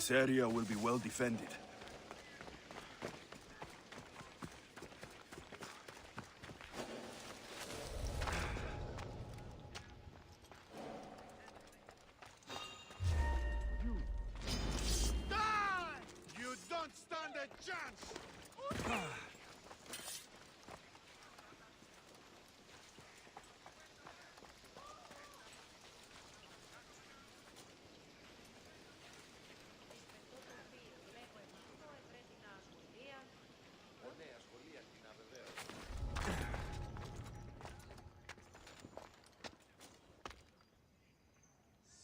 This area will be well defended. You don't stand a chance!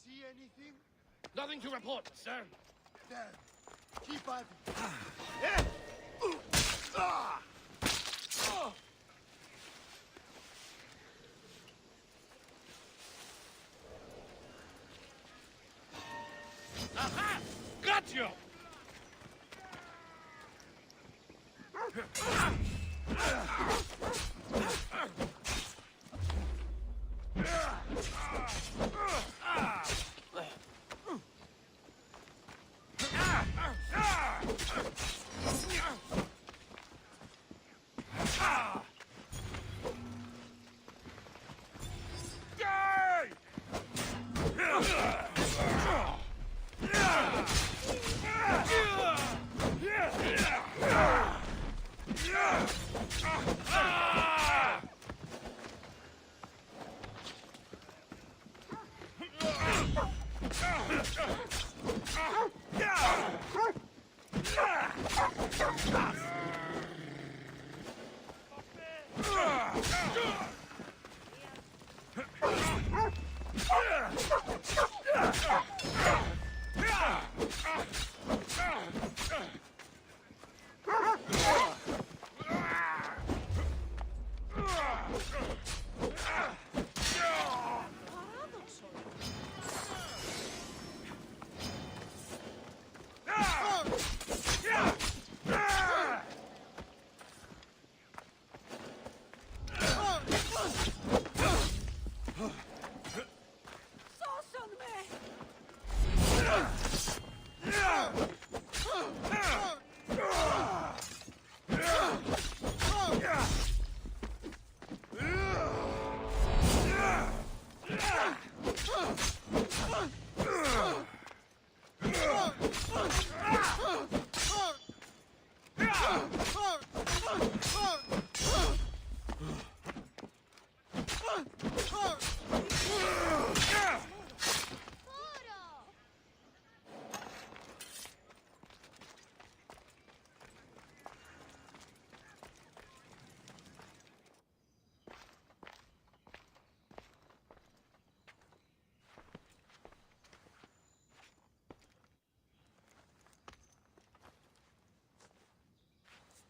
See anything? Nothing to report, sir. There. Keep at it. Aha! Got you!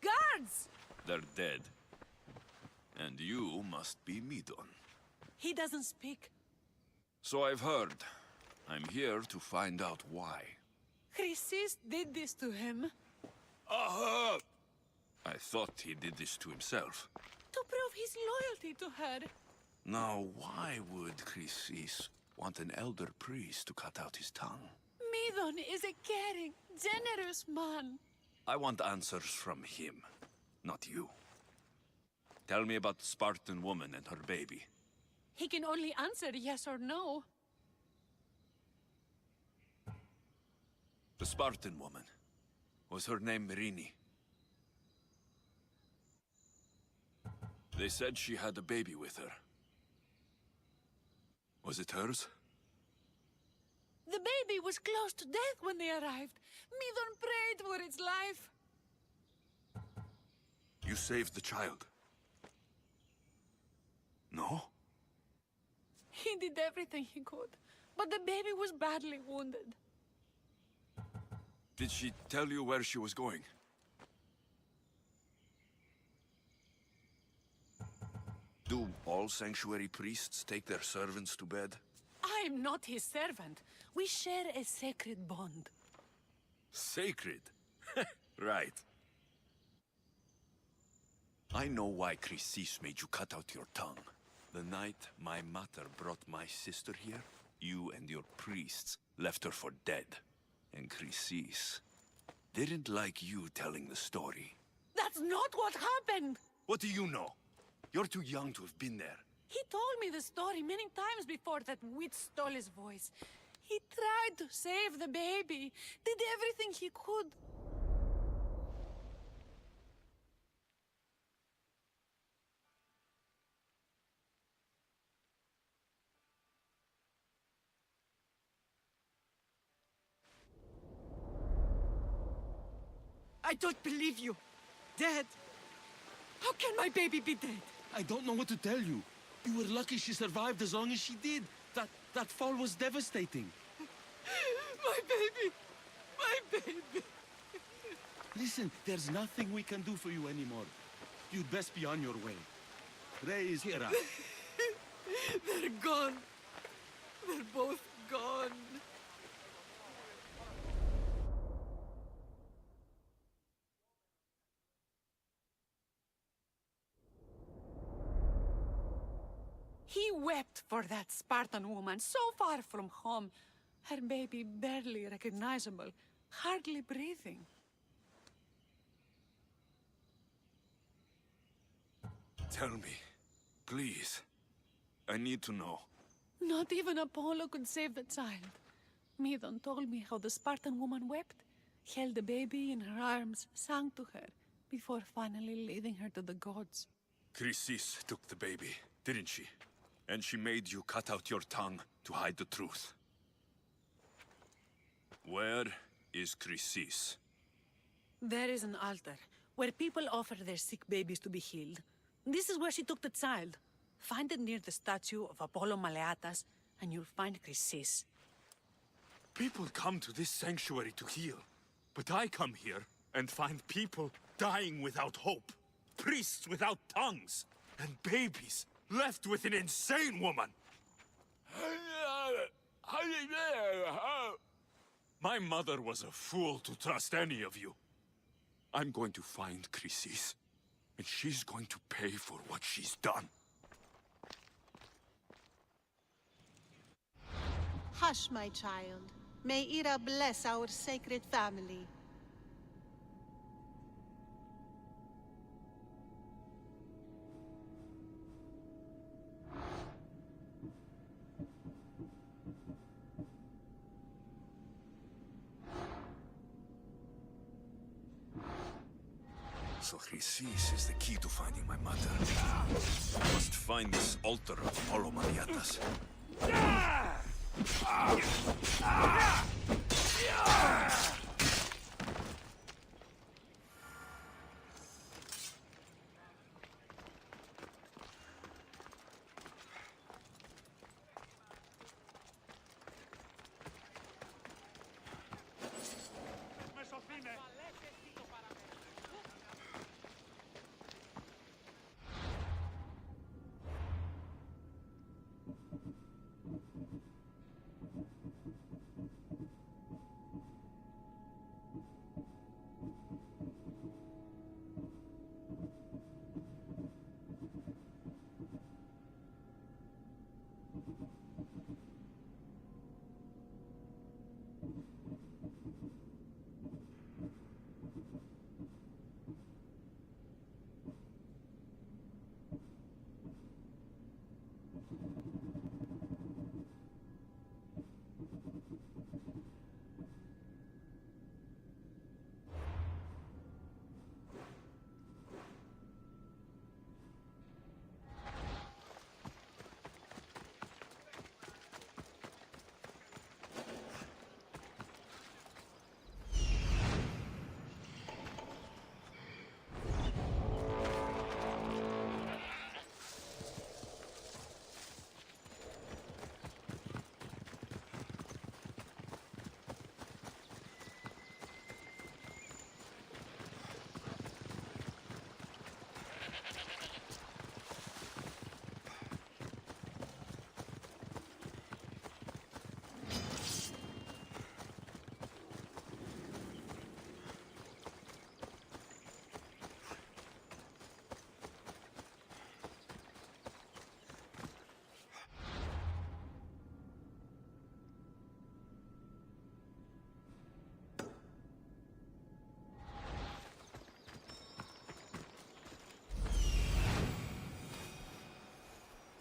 Guards! They're dead. And you must be Midon. He doesn't speak. So I've heard. I'm here to find out why. Chrysis did this to him. Aha! I thought he did this to himself. To prove his loyalty to her. Now, why would Chrysis want an elder priest to cut out his tongue? Midon is a caring, generous man. I want answers from him, not you. Tell me about the Spartan woman and her baby. He can only answer yes or no. The Spartan woman. Was her name Mirini? They said she had a baby with her. Was it hers? The baby was close to death when they arrived. Midon prayed for its life. You saved the child. No? He did everything he could, but the baby was badly wounded. Did she tell you where she was going? Do all sanctuary priests take their servants to bed? I am not his servant. We share a sacred bond. Sacred? Right. I know why Chrysis made you cut out your tongue. The night my mater brought my sister here, you and your priests left her for dead. And Chrysis didn't like you telling the story. That's not what happened! What do you know? You're too young to have been there. He told me the story many times before that witch stole his voice. He tried to save the baby, did everything he could. I don't believe you. Dead. How can my baby be dead? I don't know what to tell you. You were lucky she survived as long as she did. That fall was devastating. My baby! My baby! Listen, there's nothing we can do for you anymore. You'd best be on your way. Raise here up. They're gone. They're both gone. He wept for that Spartan woman, so far from home. Her baby barely recognizable, hardly breathing. Tell me, please. I need to know. Not even Apollo could save the child. Medon told me how the Spartan woman wept, held the baby in her arms, sang to her, before finally leading her to the gods. Chrysis took the baby, didn't she? And she made you cut out your tongue to hide the truth. Where is Chrysis? There is an altar, where people offer their sick babies to be healed. This is where she took the child. Find it near the statue of Apollo Maleatas, and you'll find Chrysis. People come to this sanctuary to heal. But I come here and find people dying without hope. Priests without tongues. And babies left with an insane woman. My mother was a fool to trust any of you. I'm going to find Chrysis, and she's going to pay for what she's done. Hush, my child. May Ira bless our sacred family. So Chrysis is the key to finding my mother. I must find this altar of Apollo Maniatas.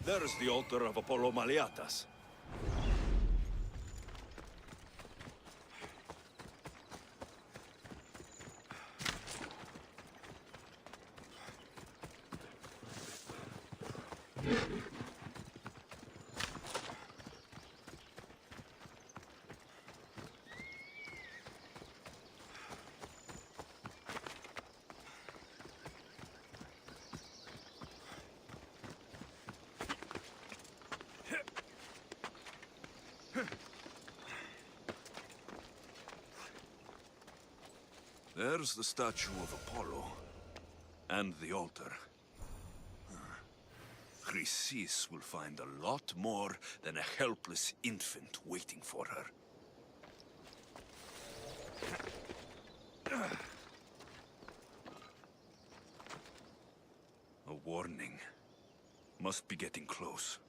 There's the altar of Apollo Maliatas. There's the statue of Apollo. And the altar. Chrysis will find a lot more than a helpless infant waiting for her. A warning. Must be getting close.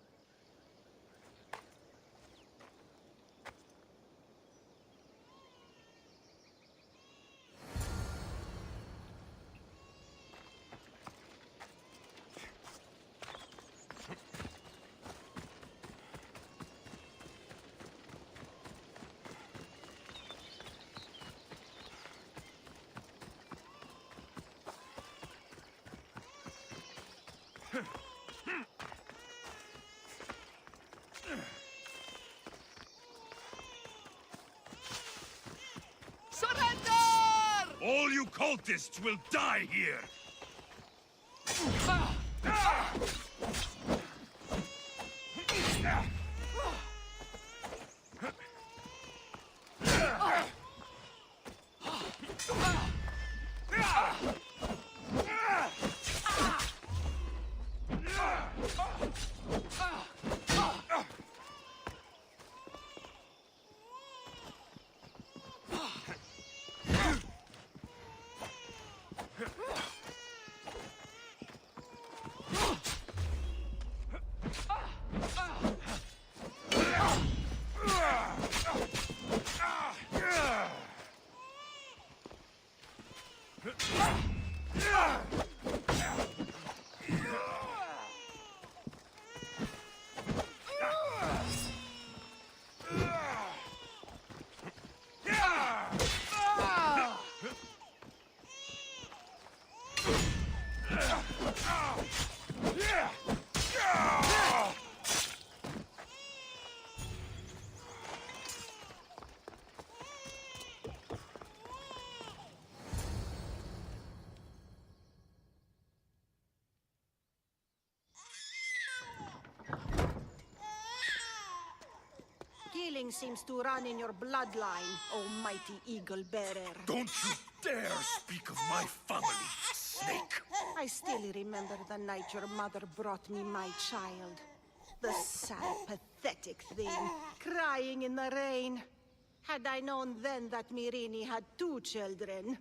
Surrender! All you cultists will die here! Killing seems to run in your bloodline, oh mighty eagle bearer. Don't you dare speak of my family, snake! I still remember the night your mother brought me my child. The sad, pathetic thing, crying in the rain. Had I known then that Mirini had 2 children.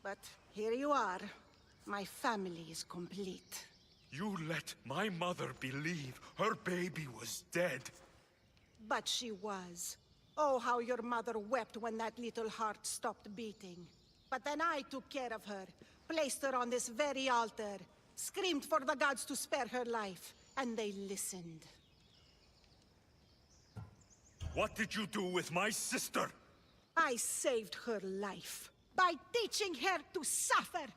But here you are. My family is complete. You let my mother believe her baby was dead. But she was. Oh, how your mother wept when that little heart stopped beating. But then I took care of her, placed her on this very altar, screamed for the gods to spare her life, and they listened. What did you do with my sister? I saved her life by teaching her to suffer,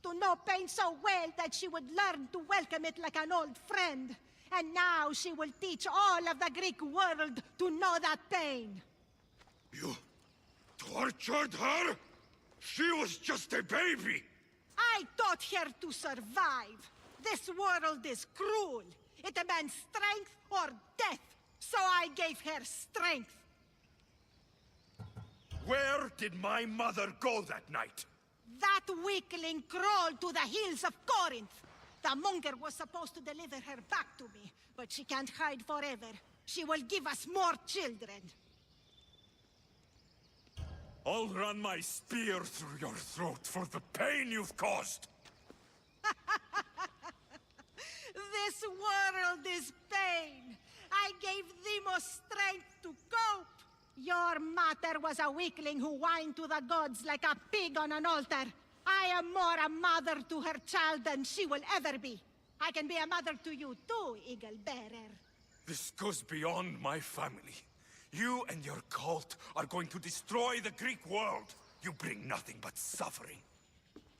to know pain so well that she would learn to welcome it like an old friend. And now she will teach all of the Greek world to know that pain. You tortured her? She was just a baby! I taught her to survive. This world is cruel. It demands strength or death. So I gave her strength. Where did my mother go that night? That weakling crawled to the hills of Corinth. The monger was supposed to deliver her back to me, but she can't hide forever. She will give us more children. I'll run my spear through your throat for the pain you've caused! This world is pain. I gave Demos strength to cope. Your mother was a weakling who whined to the gods like a pig on an altar. I am more a mother to her child than she will ever be. I can be a mother to you too, Eagle Bearer. This goes beyond my family. You and your cult are going to destroy the Greek world. You bring nothing but suffering.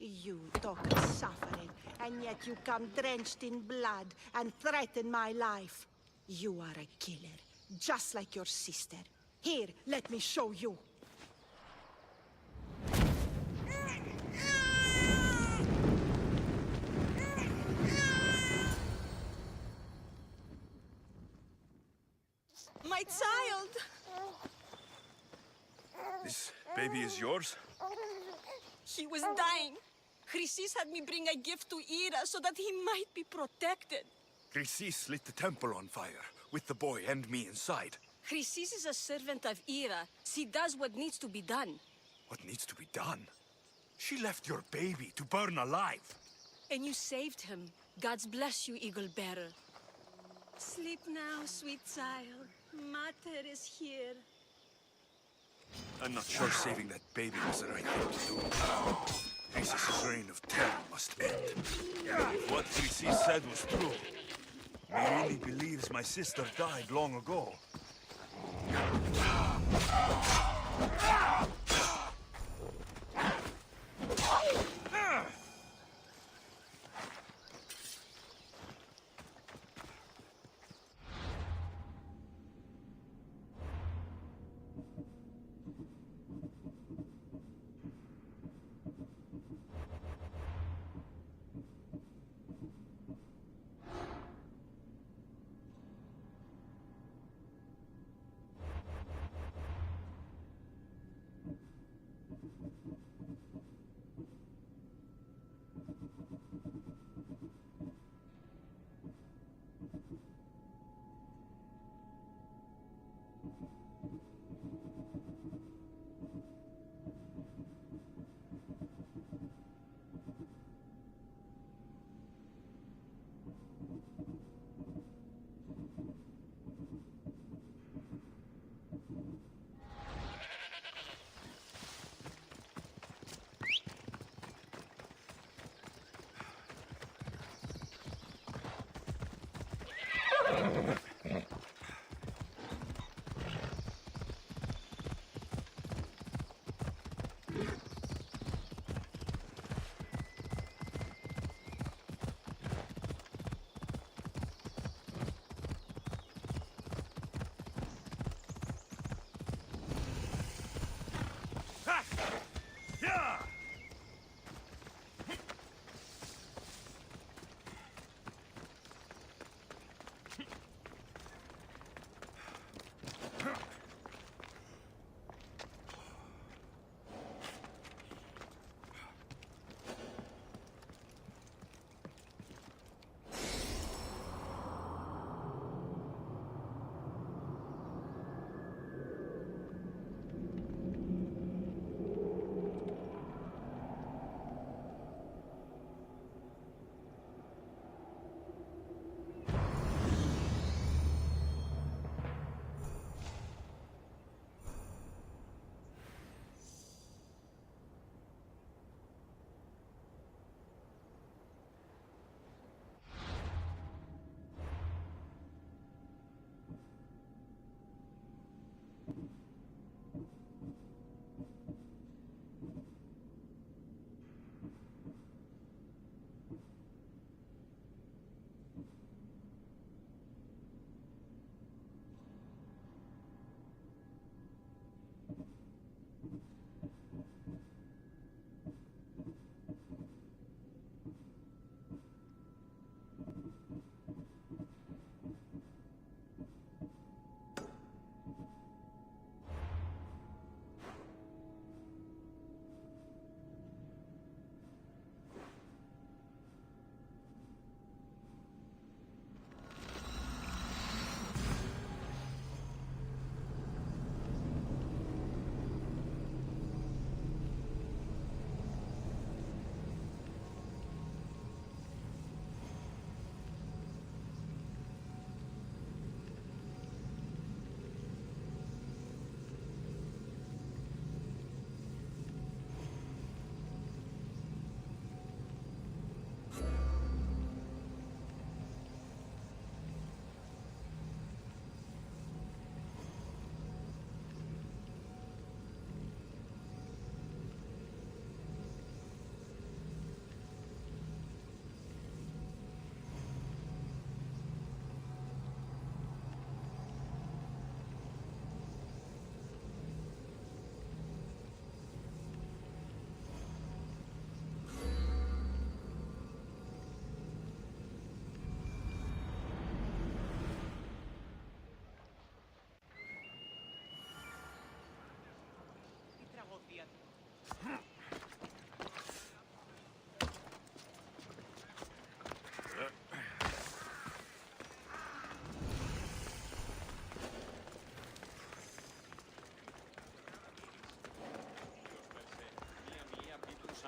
You talk of suffering, and yet you come drenched in blood and threaten my life. You are a killer, just like your sister. Here, let me show you. My child! This baby is yours? He was dying. Chrysis had me bring a gift to Ira so that he might be protected. Chrysis lit the temple on fire, with the boy and me inside. Chrysis is a servant of Ira. She does what needs to be done. What needs to be done? She left your baby to burn alive. And you saved him. God's bless you, Eagle Bearer. Sleep now, sweet child. Mater is here. I'm not sure saving that baby was the right thing to do. Chrysis' reign of terror must end. If what Chrysis said was true, he really believes my sister died long ago.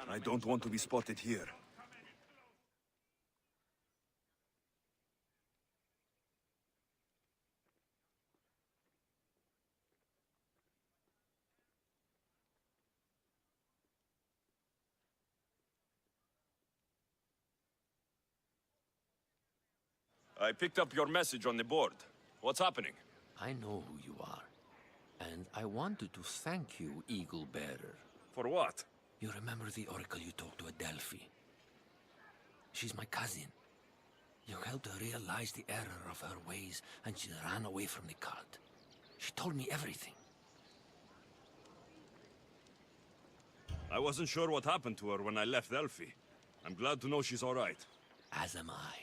I don't want to be spotted here. I picked up your message on the board. What's happening? I know who you are. And I wanted to thank you, Eagle Bearer. For what? You remember the oracle you talked to at Delphi? She's my cousin. You helped her realize the error of her ways, and she ran away from the cult. She told me everything. I wasn't sure what happened to her when I left Delphi. I'm glad to know she's all right. As am I.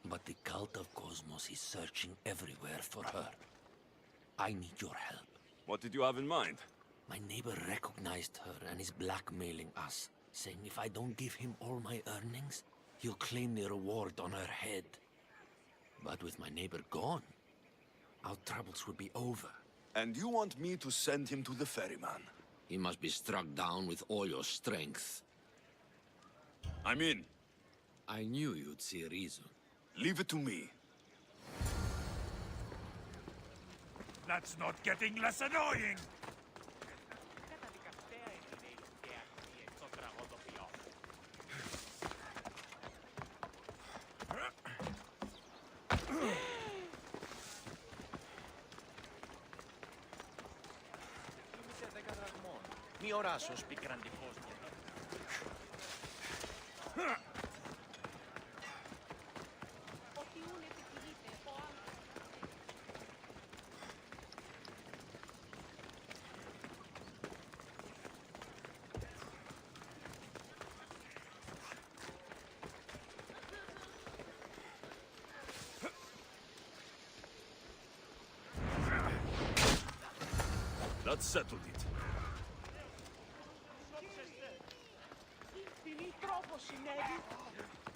But the cult of Cosmos is searching everywhere for her. I need your help. What did you have in mind? My neighbor recognized her and is blackmailing us, saying if I don't give him all my earnings, he'll claim the reward on her head. But with my neighbor gone, our troubles will be over. And you want me to send him to the ferryman? He must be struck down with all your strength. I'm in. I knew you'd see reason. Leave it to me. That's not getting less annoying! Μη οράσος πικραντικός. That settled it.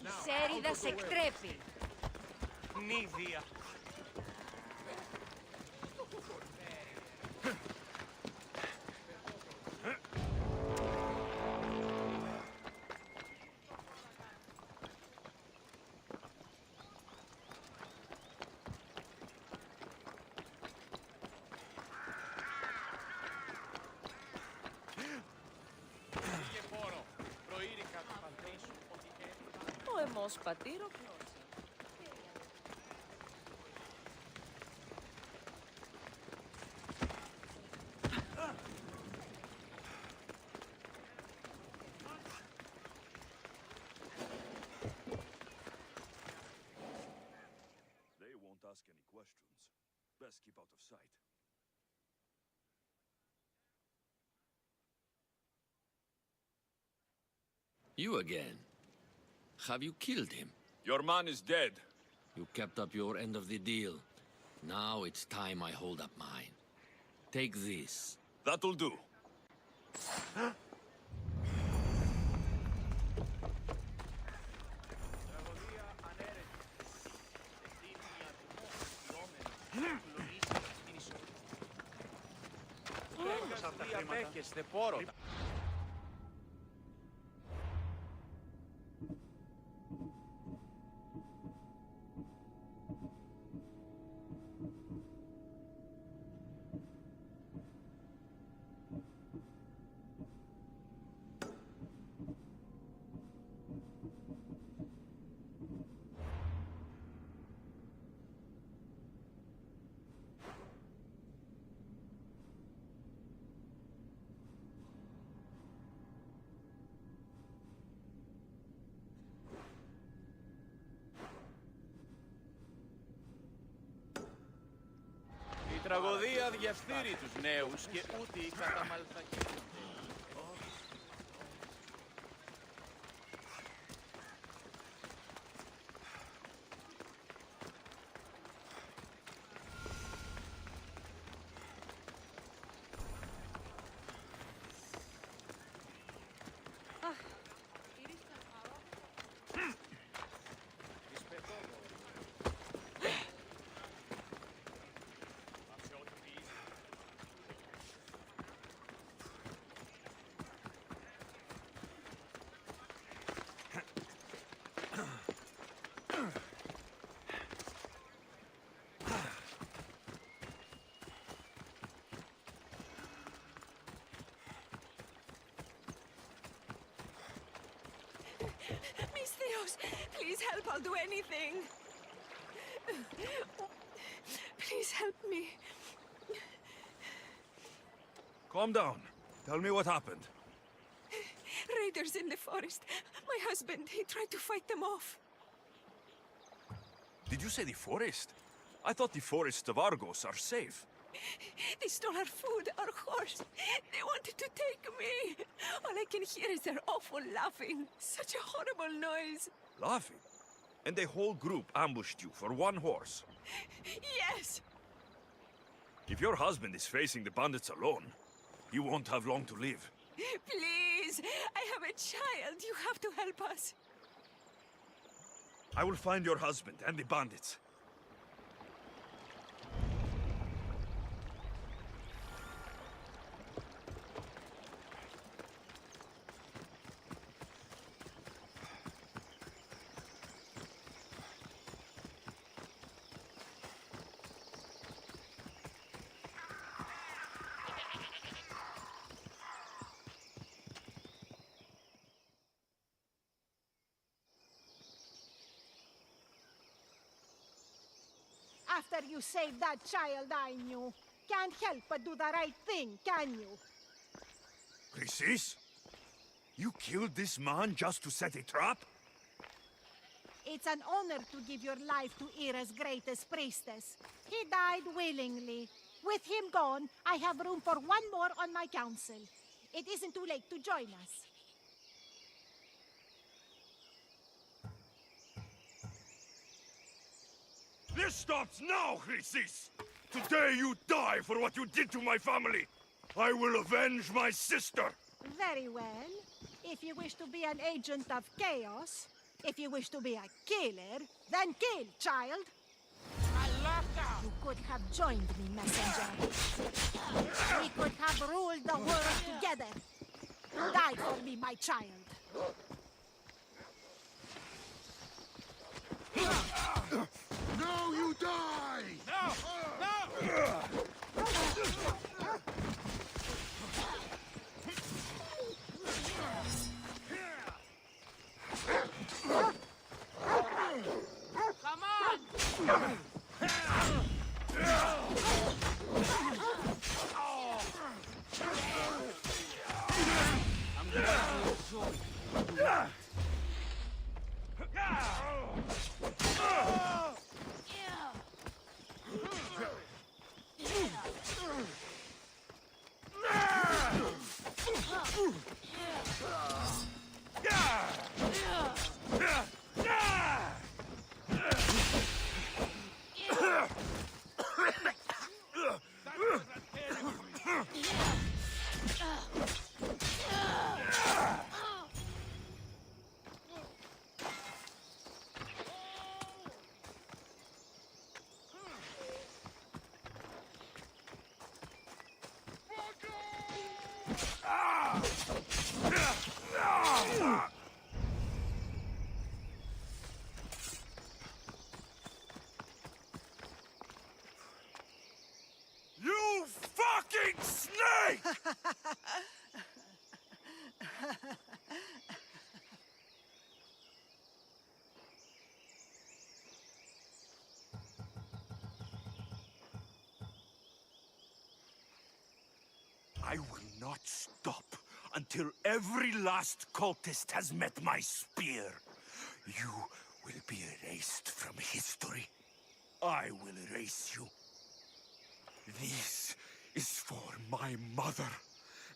Η σέριδα σε εκτρέπει. Νίδια. Ο αιμός πατήρ, ο They won't ask any questions. Best keep out of sight. You again. Have you killed him? Your man is dead. You kept up your end of the deal. Now it's time I hold up mine. Take this. That'll do. Απέχεστε πόρο. Η τραγωδία διαφθείρει τους νέους και ούτε οι καταμαλθακοί. Carlos, please help. I'll do anything. Please help me. Calm down. Tell me what happened. Raiders in the forest. My husband, he tried to fight them off. Did you say the forest? I thought the forests of Argos are safe. They stole our food, our horse. They wanted to take me. All I can hear is their awful laughing. Such a horrible noise. Laughing? And a whole group ambushed you for one horse. Yes. If your husband is facing the bandits alone, he won't have long to live. Please, I have a child. You have to help us. I will find your husband and the bandits. After you saved that child I knew, can't help but do the right thing, can you? Chrysis? You killed this man just to set a trap? It's an honor to give your life to Ira's greatest priestess. He died willingly. With him gone, I have room for one more on my council. It isn't too late to join us. This stops now, Chrysis! Today you die for what you did to my family! I will avenge my sister! Very well. If you wish to be an agent of chaos, if you wish to be a killer, then kill, child! You could have joined me, messenger. We could have ruled the world together. Die for me, my child. Now you die! No! No! Come on! You fucking snake! I will not stop until every last cultist has met my spear. You will be erased from history. I will erase you. This is for my mother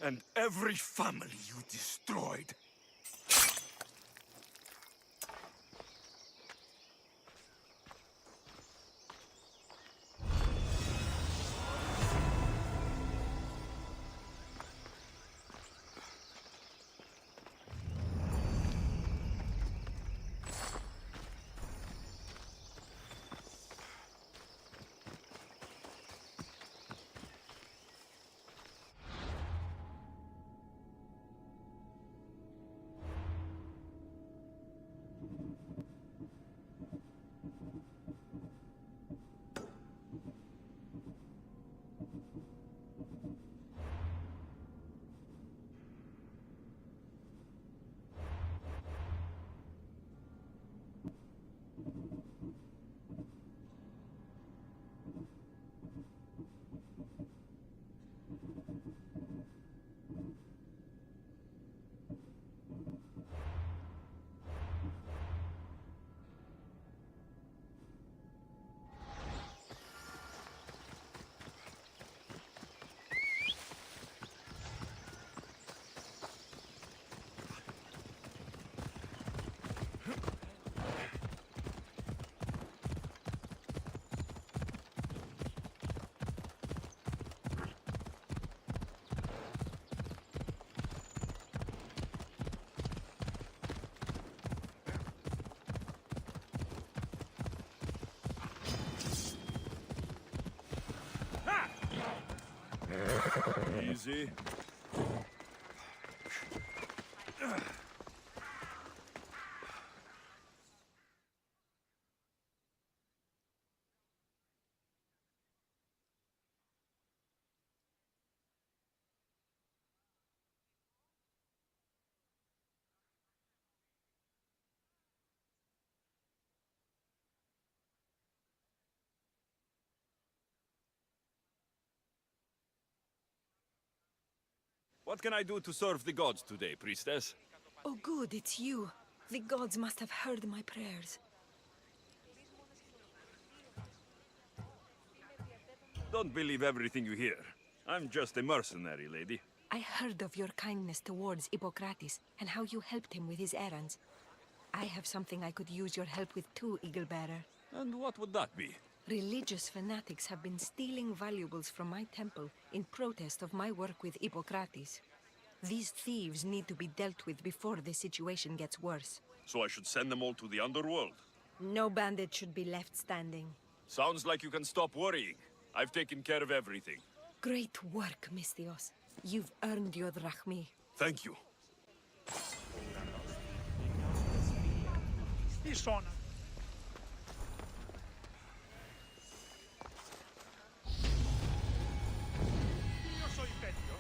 and every family you destroyed. Easy. What can I do to serve the gods today, priestess? Oh, good, it's you. The gods must have heard my prayers. Don't believe everything you hear. I'm just a mercenary, lady. I heard of your kindness towards Hippocrates and how you helped him with his errands. I have something I could use your help with too, Eaglebearer. And what would that be? Religious fanatics have been stealing valuables from my temple in protest of my work with Hippocrates. These thieves need to be dealt with before the situation gets worse. So I should send them all to the underworld? No bandit should be left standing. Sounds like you can stop worrying. I've taken care of everything. Great work, Misthios. You've earned your drachmi. Thank you. Dishonor. Io soy peggio.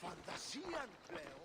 Φαντασίαν πλέον.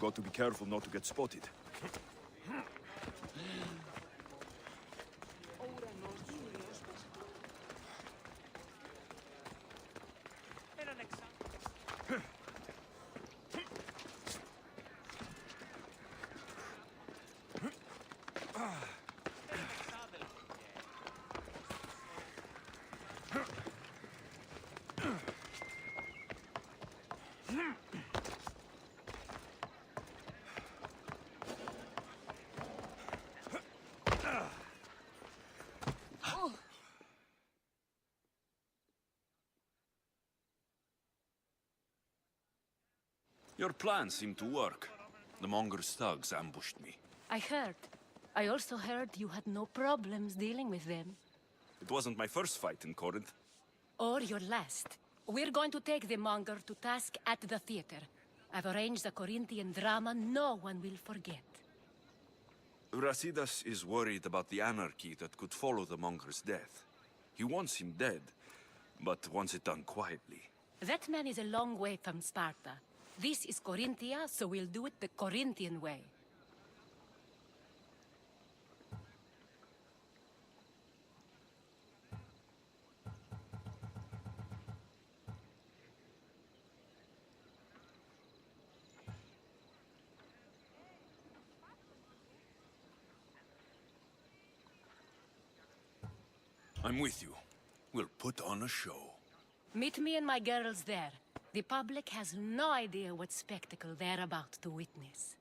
got to be careful not to get spotted. Your plan seemed to work. The Monger's thugs ambushed me. I heard. I also heard you had no problems dealing with them. It wasn't my first fight in Corinth. Or your last. We're going to take the Monger to task at the theater. I've arranged a Corinthian drama no one will forget. Brasidas is worried about the anarchy that could follow the Monger's death. He wants him dead, but wants it done quietly. That man is a long way from Sparta. This is Corinthia, so we'll do it the Corinthian way. I'm with you. We'll put on a show. Meet me and my girls there. The public has no idea what spectacle they're about to witness.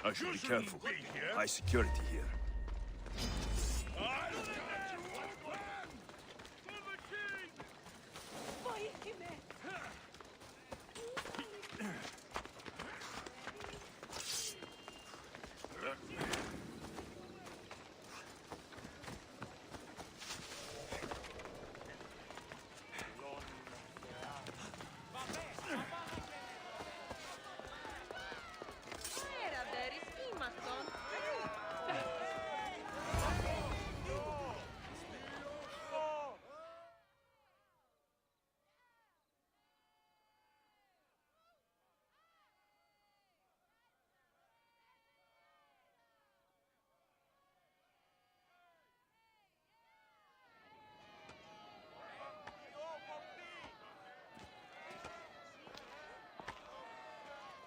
I should be careful. High security here.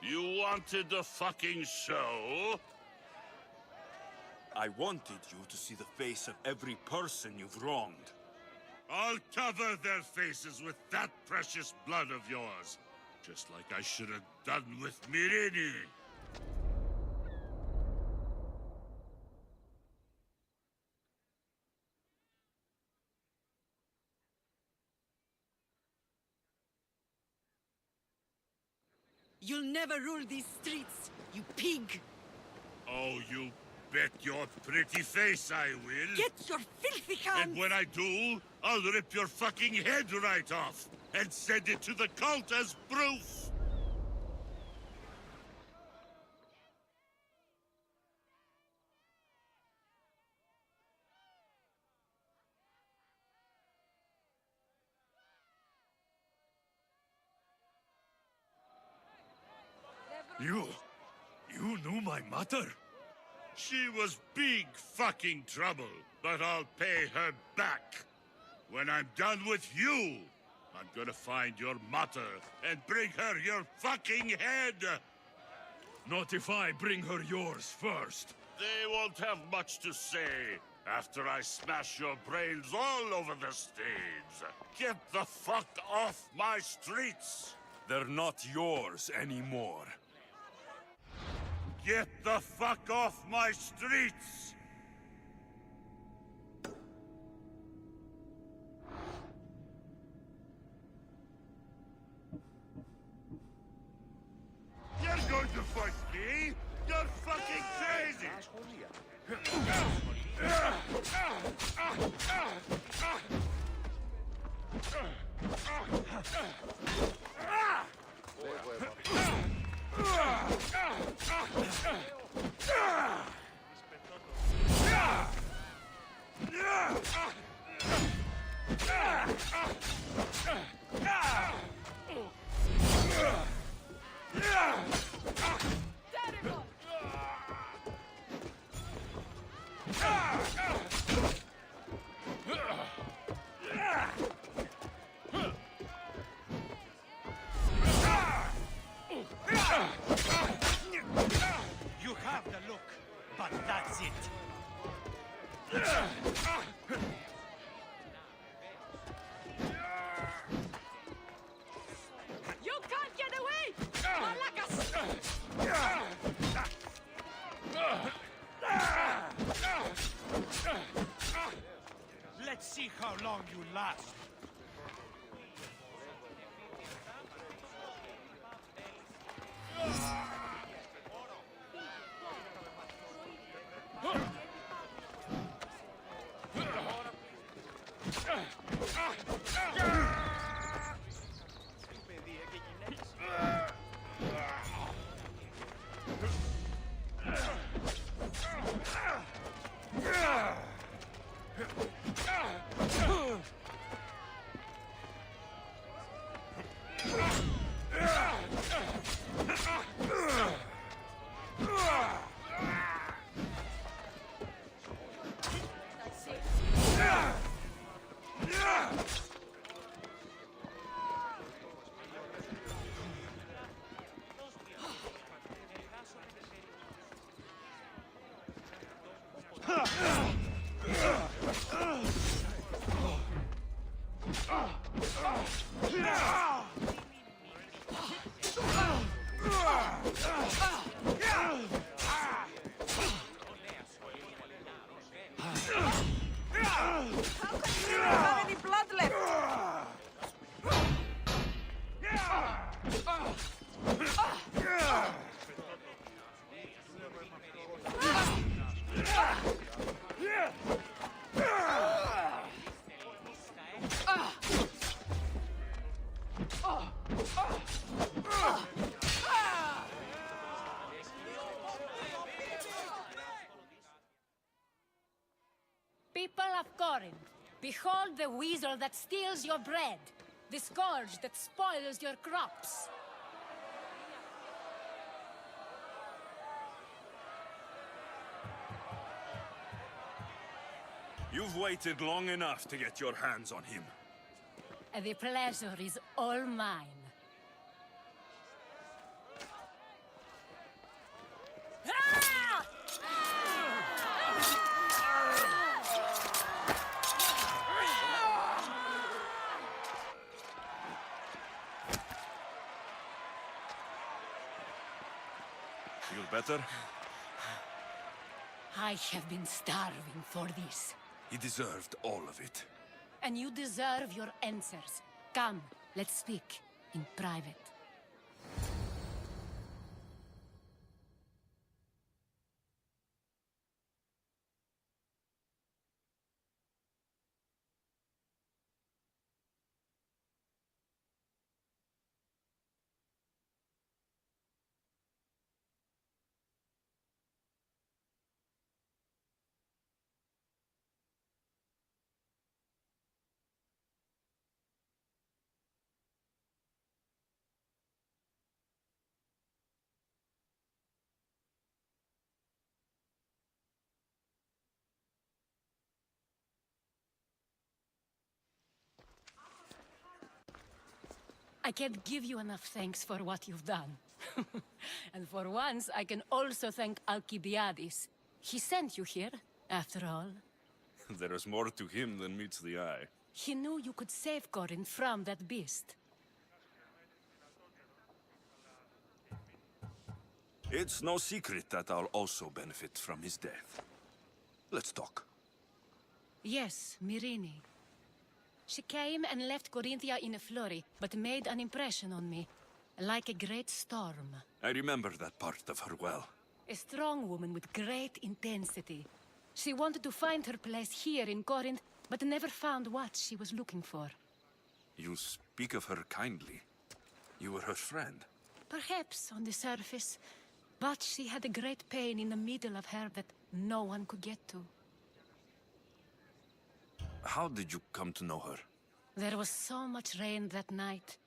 You wanted the fucking show? I wanted you to see the face of every person you've wronged. I'll cover their faces with that precious blood of yours. Just like I should have done with Mirini. You'll never rule these streets, you pig! Oh, you bet your pretty face I will. Get your filthy hands! And when I do, I'll rip your fucking head right off and send it to the cult as proof. You knew my mother? She was big fucking trouble, but I'll pay her back. When I'm done with you, I'm gonna find your mother and bring her your fucking head. Not if I bring her yours first. They won't have much to say after I smash your brains all over the stage. Get the fuck off my streets! They're not yours anymore. Get the fuck off my streets! You're going to fight me? You're fucking crazy! You have the look, but that's it. You can't get away! Malacas! Let's see how long you last. People of Corinth, behold the weasel that steals your bread, the scourge that spoils your crops. You've waited long enough to get your hands on him. The pleasure is all mine. Ah! Feel better? I have been starving for this. He deserved all of it. And you deserve your answers. Come, let's speak in private. I can't give you enough thanks for what you've done. And for once, I can also thank Alcibiades. He sent you here, after all. There is more to him than meets the eye. He knew you could save Corinth from that beast. It's no secret that I'll also benefit from his death. Let's talk. Yes, Myrrine. She came and left Corinthia in a flurry, but made an impression on me, like a great storm. I remember that part of her well. A strong woman with great intensity. She wanted to find her place here in Corinth, but never found what she was looking for. You speak of her kindly. You were her friend. Perhaps on the surface, but she had a great pain in the middle of her that no one could get to. How did you come to know her? There was so much rain that night.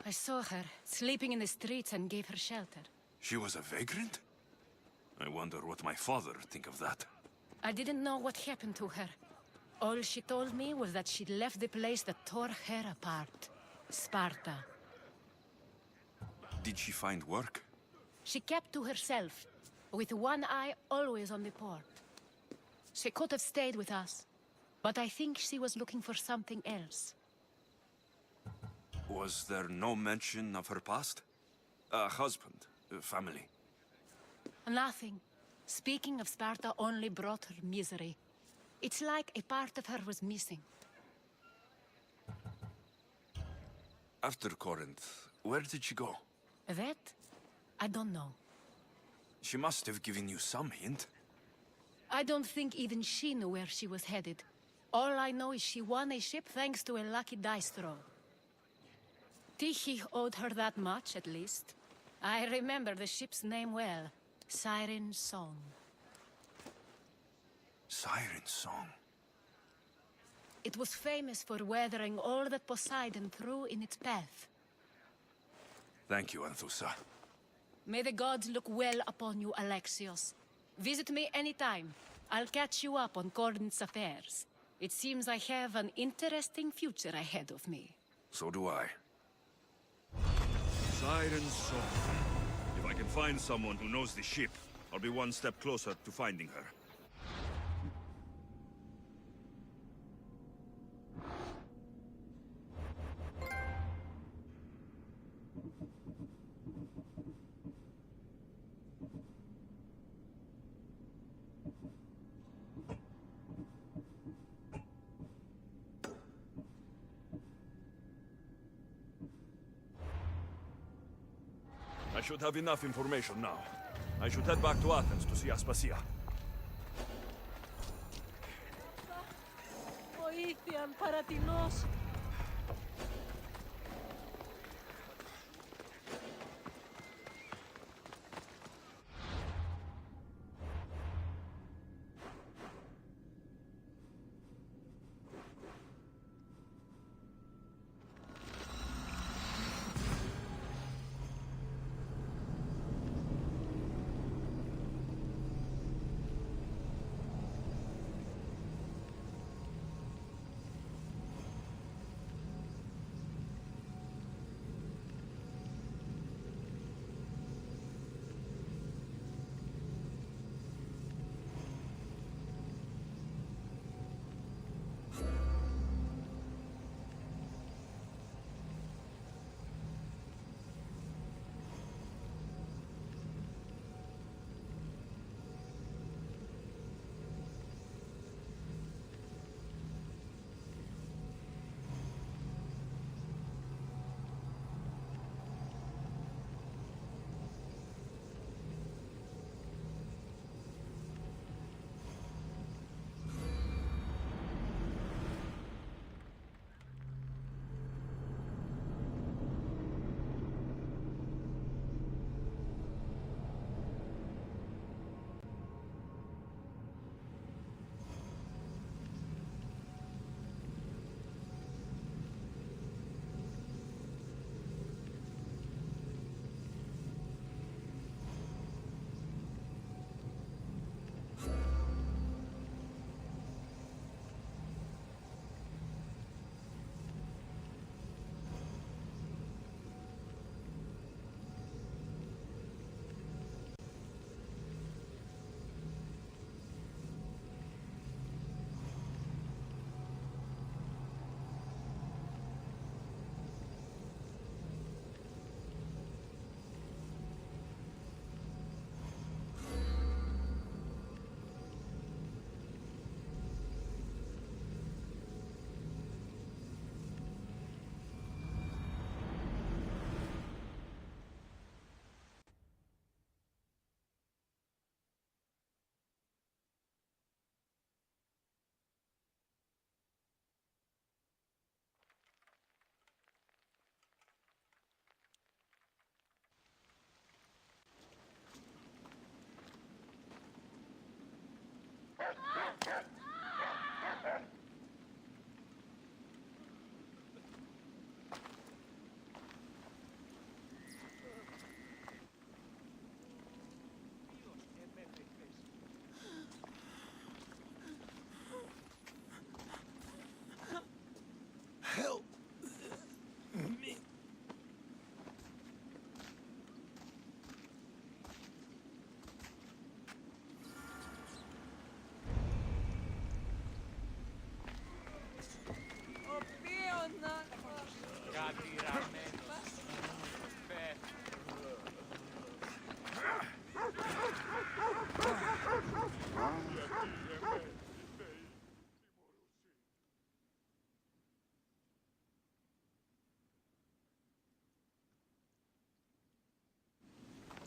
I saw her, sleeping in the streets, and gave her shelter. She was a vagrant? I wonder what my father think of that. I didn't know what happened to her. All she told me was that she'd left the place that tore her apart. Sparta. Did she find work? She kept to herself, with one eye always on the port. She could have stayed with us, but I think she was looking for something else. Was there no mention of her past? A husband, a family? Nothing. Speaking of Sparta only brought her misery. It's like a part of her was missing. After Corinth, where did she go? That? I don't know. She must have given you some hint. I don't think even she knew where she was headed. All I know is she won a ship thanks to a lucky dice throw. Tyche owed her that much, at least. I remember the ship's name well. Siren Song. Siren Song. It was famous for weathering all that Poseidon threw in its path. Thank you, Anthusa. May the gods look well upon you, Alexios. Visit me anytime. I'll catch you up on Corinth's affairs. It seems I have an interesting future ahead of me. So do I. Siren Song. If I can find someone who knows the ship, I'll be one step closer to finding her. I should have enough information now. I should head back to Athens to see Aspasia. Βοήθειαν παρατηνός. Help me.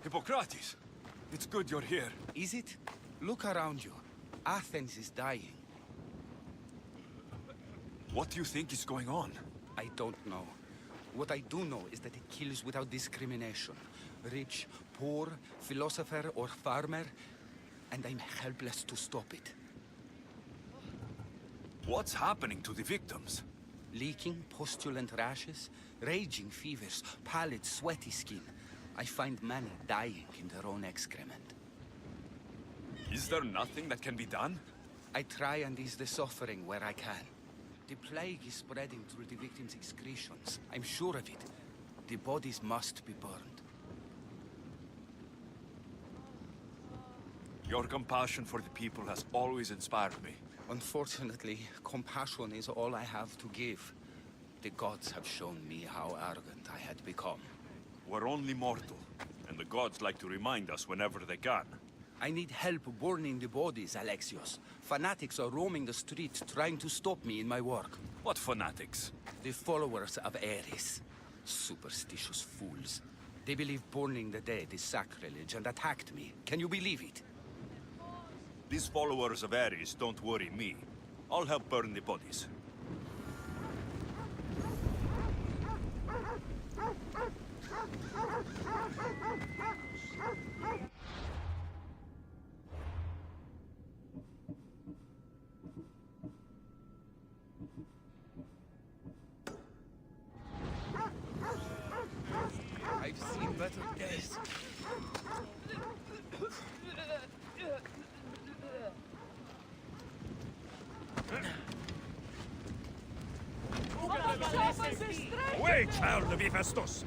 Hippocrates! It's good you're here. Is it? Look around you. Athens is dying. What do you think is going on? I don't know. What I do know is that it kills without discrimination. Rich, poor, philosopher or farmer, and I'm helpless to stop it. What's happening to the victims? Leaking, postulant rashes, raging fevers, pallid, sweaty skin. I find many dying in their own excrement. Is there nothing that can be done? I try and ease the suffering where I can. The plague is spreading through the victims' excretions. I'm sure of it. The bodies must be burned. Your compassion for the people has always inspired me. Unfortunately, compassion is all I have to give. The gods have shown me how arrogant I had become. We're only mortal, and the gods like to remind us whenever they can. I need help burning the bodies, Alexios. Fanatics are roaming the streets trying to stop me in my work. What fanatics? The followers of Ares. Superstitious fools. They believe burning the dead is sacrilege and attacked me. Can you believe it? These followers of Ares don't worry me. I'll help burn the bodies. I've seen better days. Away, child of Hephaestus!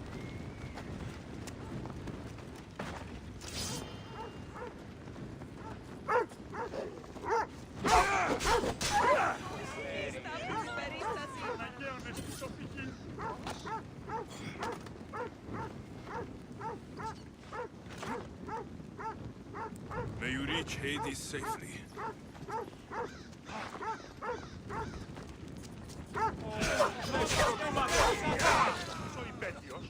May you reach Hades safely. Soy Petios.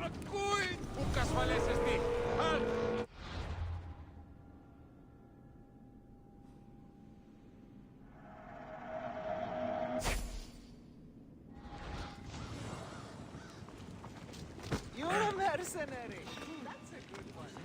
Ακούει! Πού κασφαλέσαι τι! You're a mercenary. That's a good one.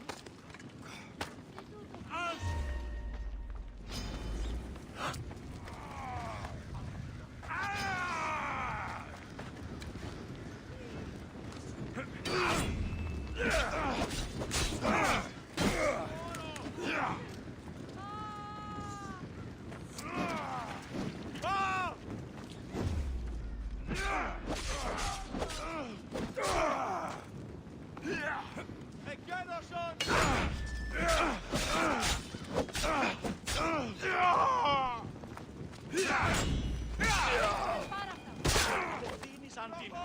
Δίνεις αντίνα.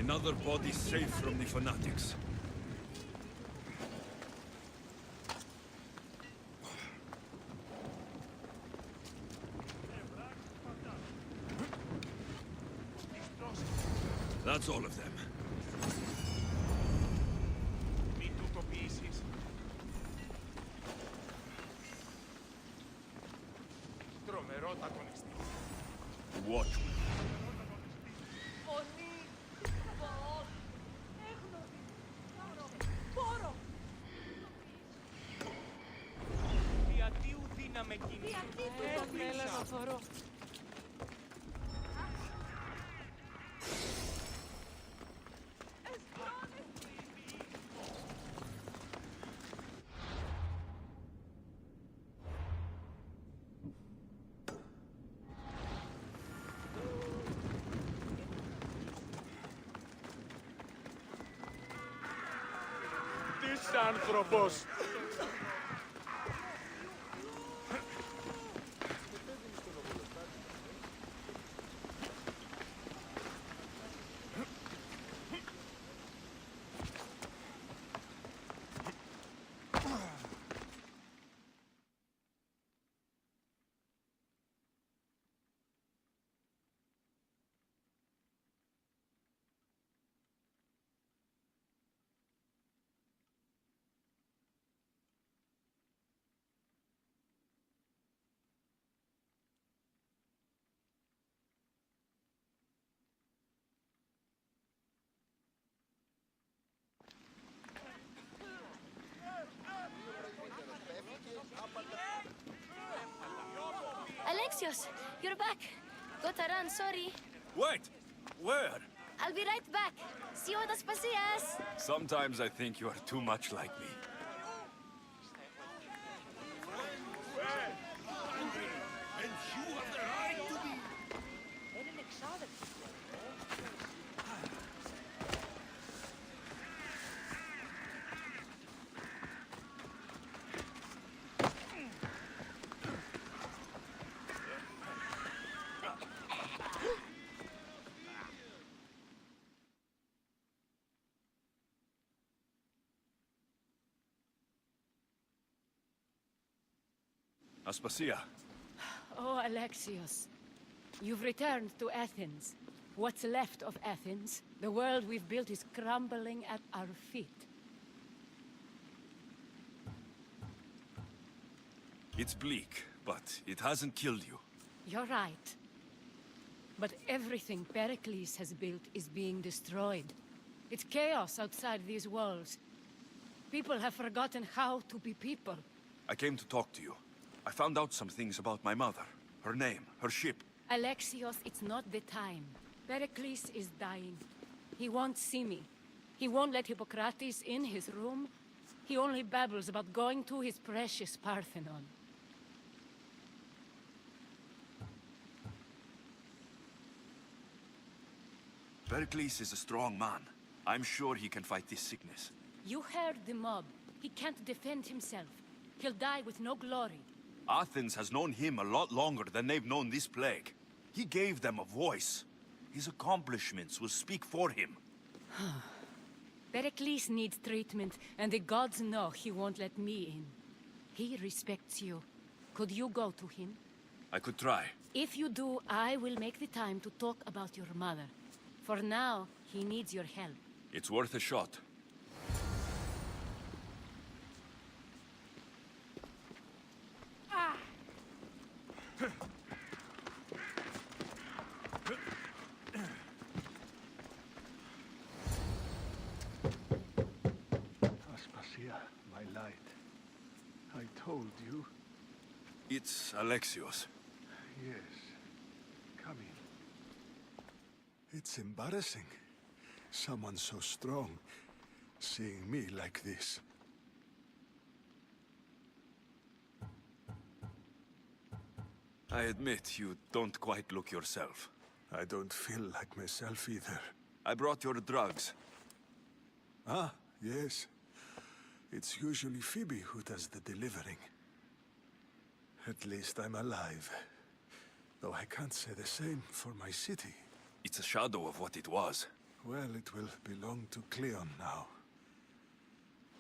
Another body safe from the fanatics. That's all of them. Μην τουτοποιήσεις. Τρομερότατονιστή. Watchmen. Διατίου δύναμε κινήσει. Της άνθρωπος. Alexios, you're back. Got to run, sorry. Wait! Where? I'll be right back. See you at Aspasias. Sometimes I think you are too much like me. And you have the right to be... Aspasia. Oh, Alexios. You've returned to Athens. What's left of Athens, the world we've built is crumbling at our feet. It's bleak, but it hasn't killed you. You're right. But everything Pericles has built is being destroyed. It's chaos outside these walls. People have forgotten how to be people. I came to talk to you. I found out some things about my mother. Her name, her ship. Alexios, it's not the time. Pericles is dying. He won't see me. He won't let Hippocrates in his room. He only babbles about going to his precious Parthenon. Pericles is a strong man. I'm sure he can fight this sickness. You heard the mob. He can't defend himself. He'll die with no glory. Athens has known him a lot longer than they've known this plague. He gave them a voice. His accomplishments will speak for him. Pericles needs treatment, and the gods know he won't let me in. He respects you. Could you go to him? I could try. If you do, I will make the time to talk about your mother. For now, he needs your help. It's worth a shot. Aspasia, my light. I told you. It's Alexios. Yes. Come in. It's embarrassing. Someone so strong, seeing me like this. I admit you don't quite look yourself. I don't feel like myself either. I brought your drugs. Ah, yes. It's usually Phoebe who does the delivering. At least I'm alive. Though I can't say the same for my city. It's a shadow of what it was. Well, it will belong to Cleon now.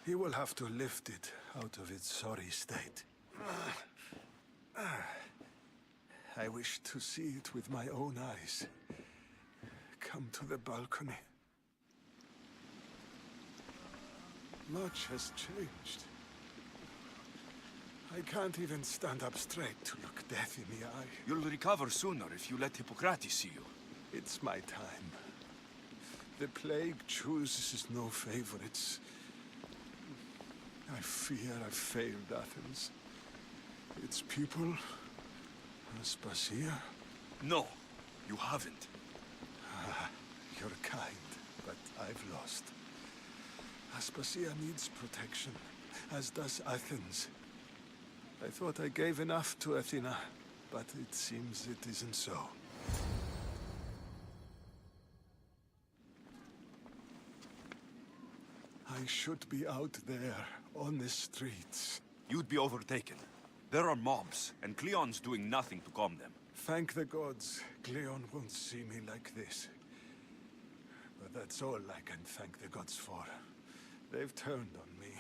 He will have to lift it out of its sorry state. I wish to see it with my own eyes. Come to the balcony. Much has changed. I can't even stand up straight to look death in the eye. You'll recover sooner if you let Hippocrates see you. It's my time. The plague chooses no favorites. I fear I've failed Athens. Its people, Aspasia. No, you haven't. Ah, you're kind, but I've lost. Aspasia needs protection, as does Athens. I thought I gave enough to Athena, but it seems it isn't so. I should be out there, on the streets. You'd be overtaken. There are mobs, and Cleon's doing nothing to calm them. Thank the gods, Cleon won't see me like this. But that's all I can thank the gods for. They've turned on me.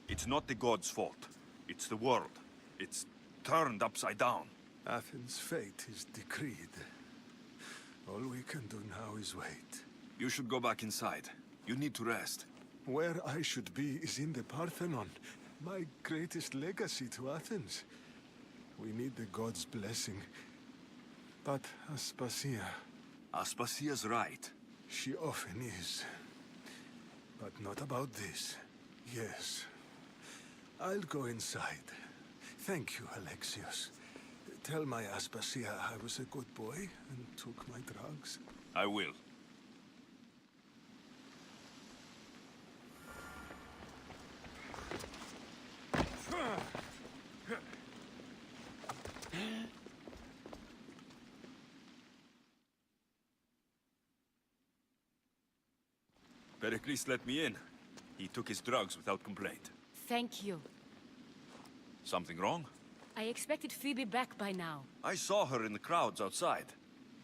It's not the gods' fault. It's the world. It's turned upside down. Athens' fate is decreed. All we can do now is wait. You should go back inside. You need to rest. Where I should be is in the Parthenon, my greatest legacy to Athens. We need the gods' blessing. But Aspasia... Aspasia's right. She often is. But not about this. Yes. I'll go inside. Thank you, Alexios. Tell my Aspasia I was a good boy and took my drugs. I will. Pericles let me in. He took his drugs without complaint. Thank you. Something wrong? I expected Phoebe back by now. I saw her in the crowds outside.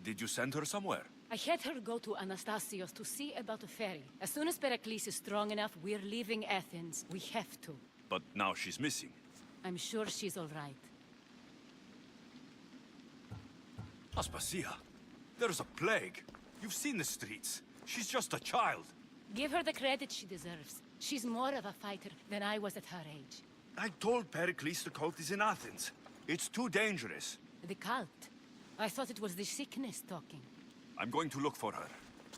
Did you send her somewhere? I had her go to Anastasios to see about a ferry. As soon as Pericles is strong enough, we're leaving Athens. We have to. But now she's missing. I'm sure she's all right. Aspasia, there's a plague. You've seen the streets. She's just a child. Give her the credit she deserves. She's more of a fighter than I was at her age. I told Pericles the cult is in Athens. It's too dangerous. The cult? I thought it was the sickness talking. I'm going to look for her.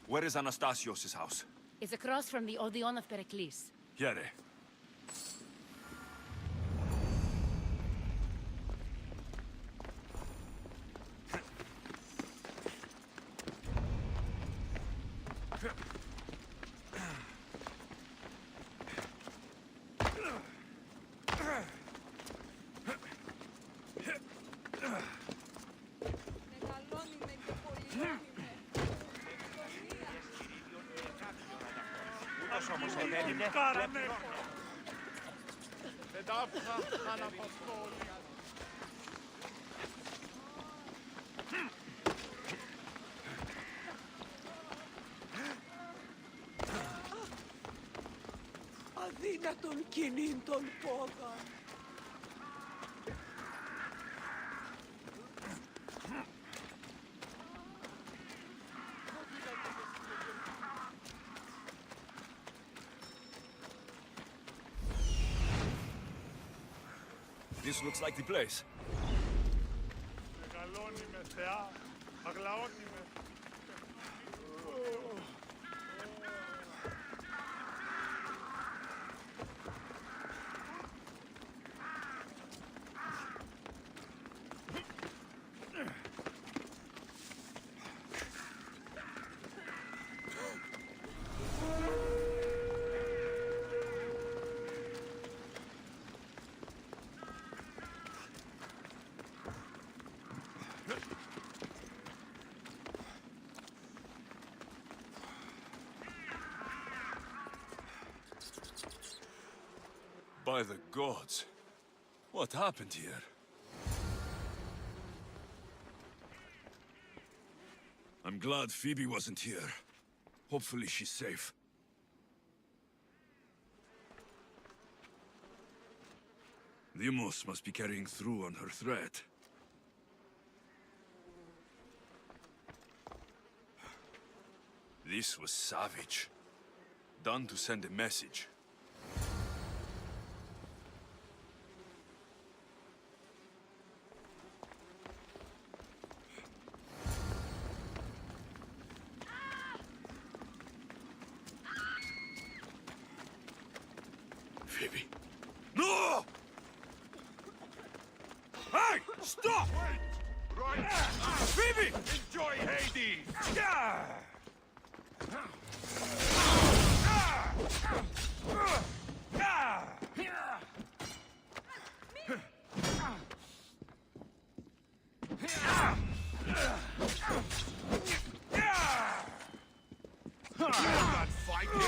Where is Anastasios' house? It's across from the Odeon of Pericles. Here. Αδύνατον κοινήν τον πόδα. This looks like the place. By the gods. What happened here? I'm glad Phoebe wasn't here. Hopefully she's safe. The Amos must be carrying through on her threat. This was savage. Done to send a message. Phoebe. No! Hey! Stop! Wait! Right! Phoebe! Enjoy Hades! Yeah! You're not fighting!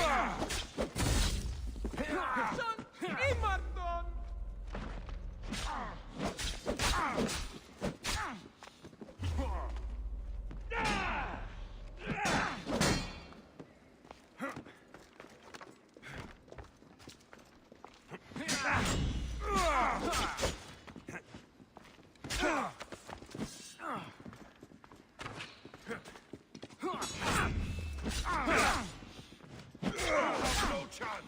No chance!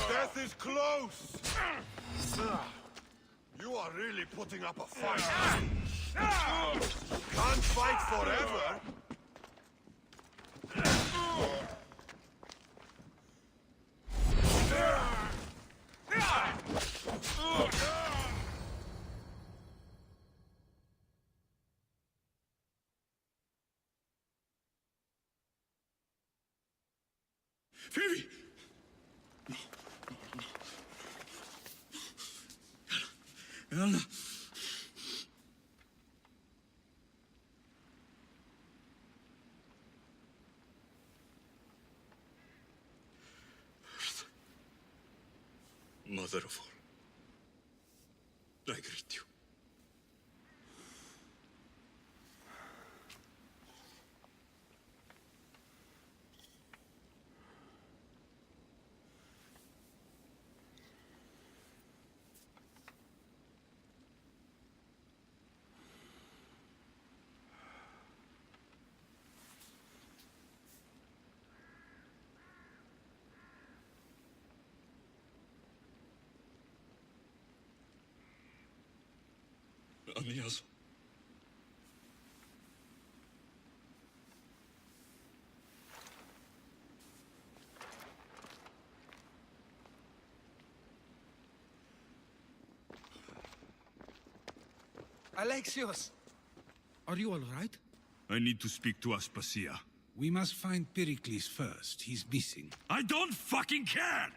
Death is close! You are really putting up a fight. Can't fight forever. Phoebe! Anna. Mother of all, I greet you. Amias. Alexios! Are you all right? I need to speak to Aspasia. We must find Pericles first. He's missing. I don't fucking care!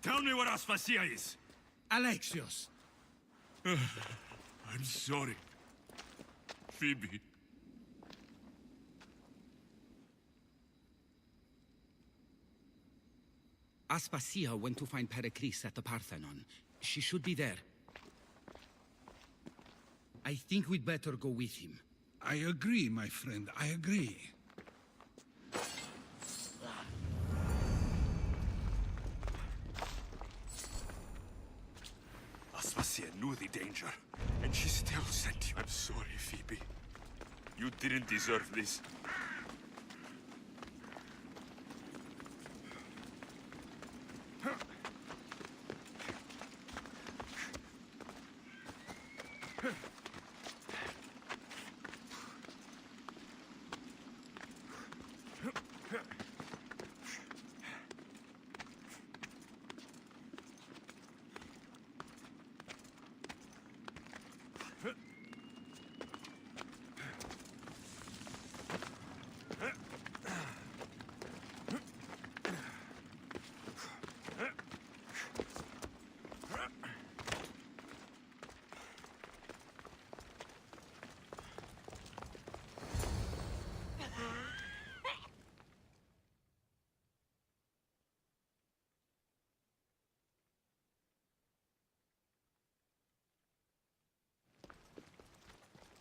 Tell me where Aspasia is! Alexios! I'm sorry. Phoebe. Aspasia went to find Pericles at the Parthenon. She should be there. I think we'd better go with him. I agree, my friend. I agree. Aspasia knew the danger, and she still sent you. I'm sorry, Phoebe. You didn't deserve this.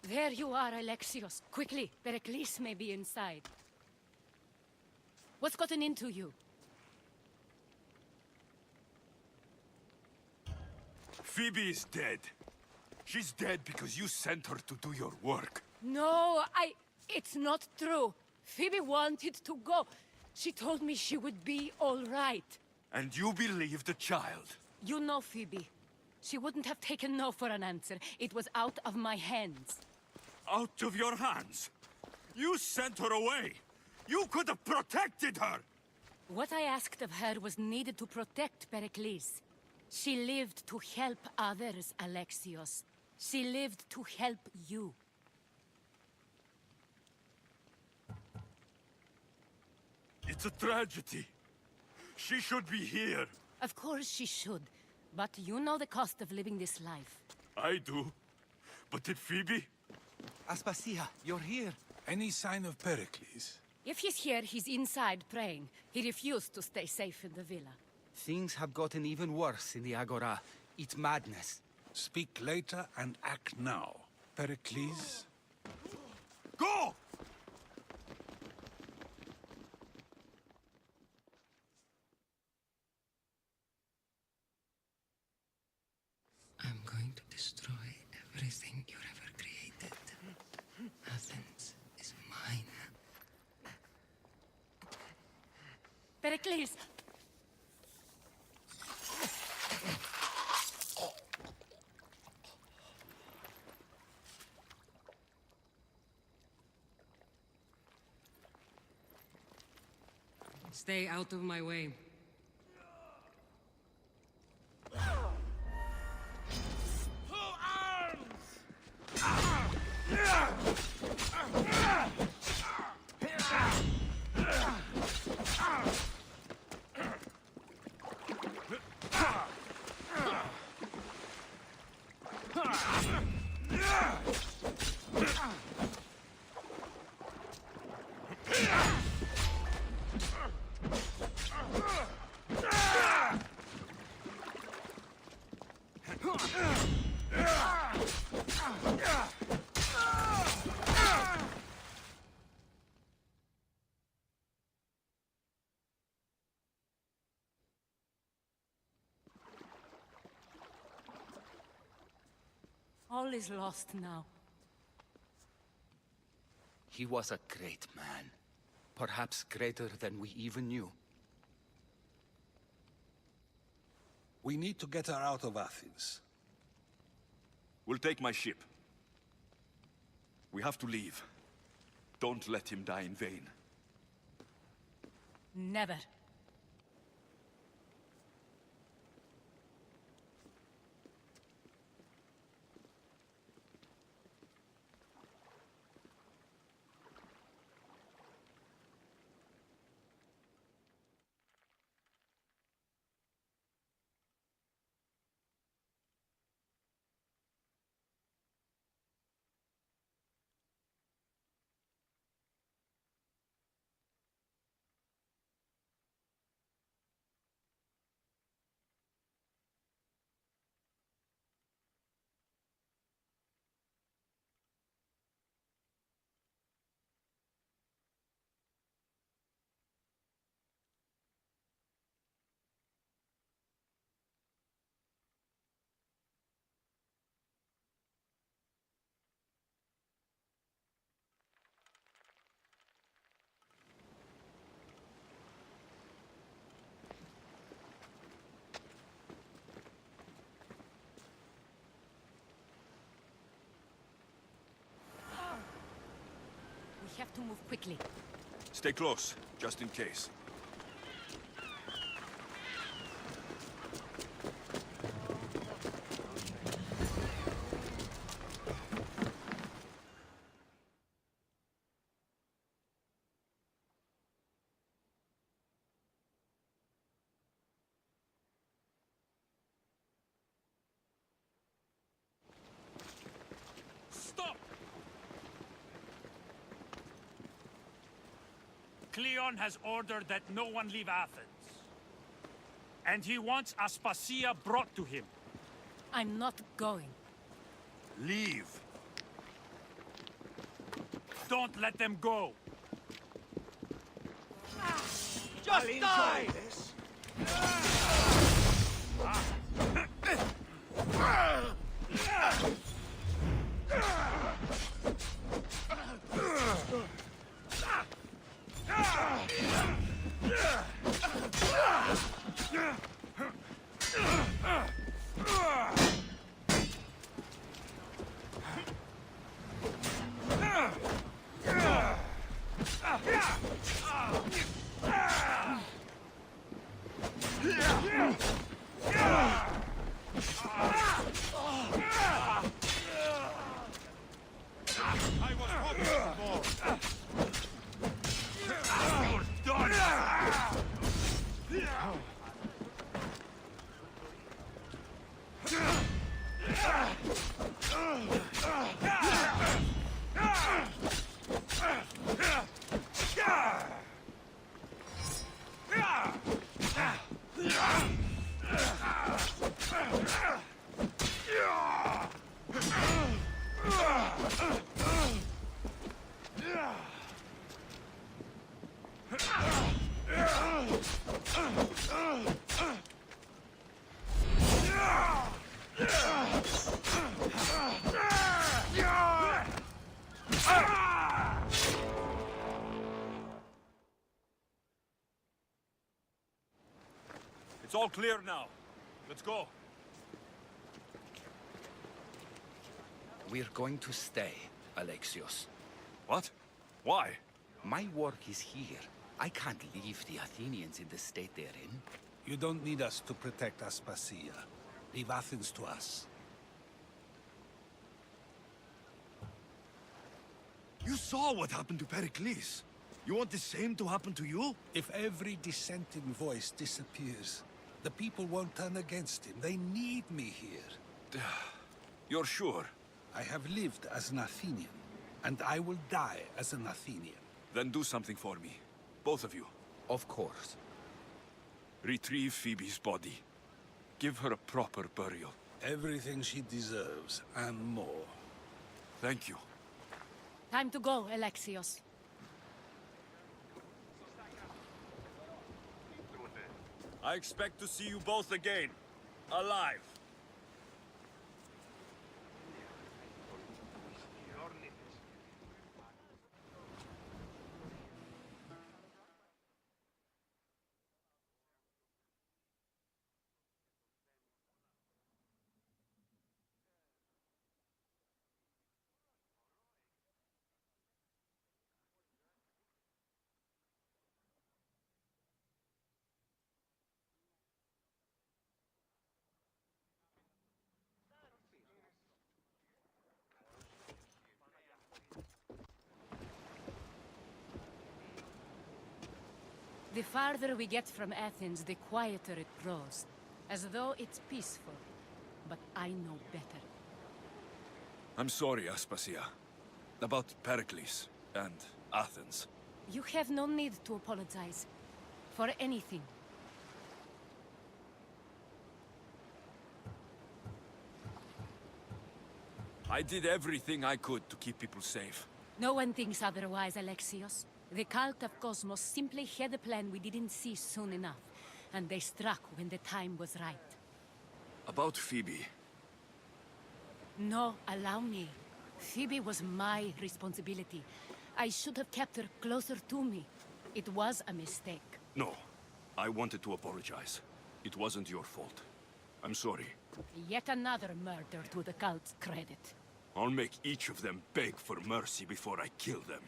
There you are, Alexios. Quickly, Pericles may be inside. What's gotten into you? Phoebe is dead. She's dead because you sent her to do your work. No, it's not true. Phoebe wanted to go. She told me she would be all right. And you believe the child? You know Phoebe. She wouldn't have taken no for an answer. It was out of my hands. Out of your hands? You sent her away! You could have protected her! What I asked of her was needed to protect Pericles. She lived to help others, Alexios. She lived to help you. It's a tragedy. She should be here. Of course she should. But you know the cost of living this life. I do. But did Phoebe? Aspasia, you're here. Any sign of Pericles? If he's here, he's inside praying. He refused to stay safe in the villa. Things have gotten even worse in the Agora. It's madness. Speak later and act now. Pericles? Go! I'm going to destroy everything you ever created. Athens is mine. Pericles! Stay out of my way. All is lost now. He was a great man. Perhaps greater than we even knew. We need to get her out of Athens. We'll take my ship. We have to leave. Don't let him die in vain. Never. We have to move quickly. Stay close, just in case. Stop! Cleon has ordered that no one leave Athens. And he wants Aspasia brought to him. I'm not going. Leave. Don't let them go! Just die! It's all clear now. Let's go. We're going to stay, Alexios. What? Why? My work is here. I can't leave the Athenians in the state they're in. You don't need us to protect Aspasia. Leave Athens to us. You saw what happened to Pericles. You want the same to happen to you? If every dissenting voice disappears, the people won't turn against him. They need me here. You're sure? I have lived as an Athenian, and I will die as an Athenian. Then do something for me. Both of you. Of course. Retrieve Phoebe's body. Give her a proper burial. Everything she deserves, and more. Thank you. Time to go, Alexios. I expect to see you both again. Alive. The farther we get from Athens, the quieter it grows. As though it's peaceful. But I know better. I'm sorry, Aspasia. About Pericles and Athens. You have no need to apologize. For anything. I did everything I could to keep people safe. No one thinks otherwise, Alexios. The cult of Cosmos simply had a plan we didn't see soon enough. And they struck when the time was right. About Phoebe. No, allow me. Phoebe was my responsibility. I should have kept her closer to me. It was a mistake. No. I wanted to apologize. It wasn't your fault. I'm sorry. Yet another murder to the cult's credit. I'll make each of them beg for mercy before I kill them.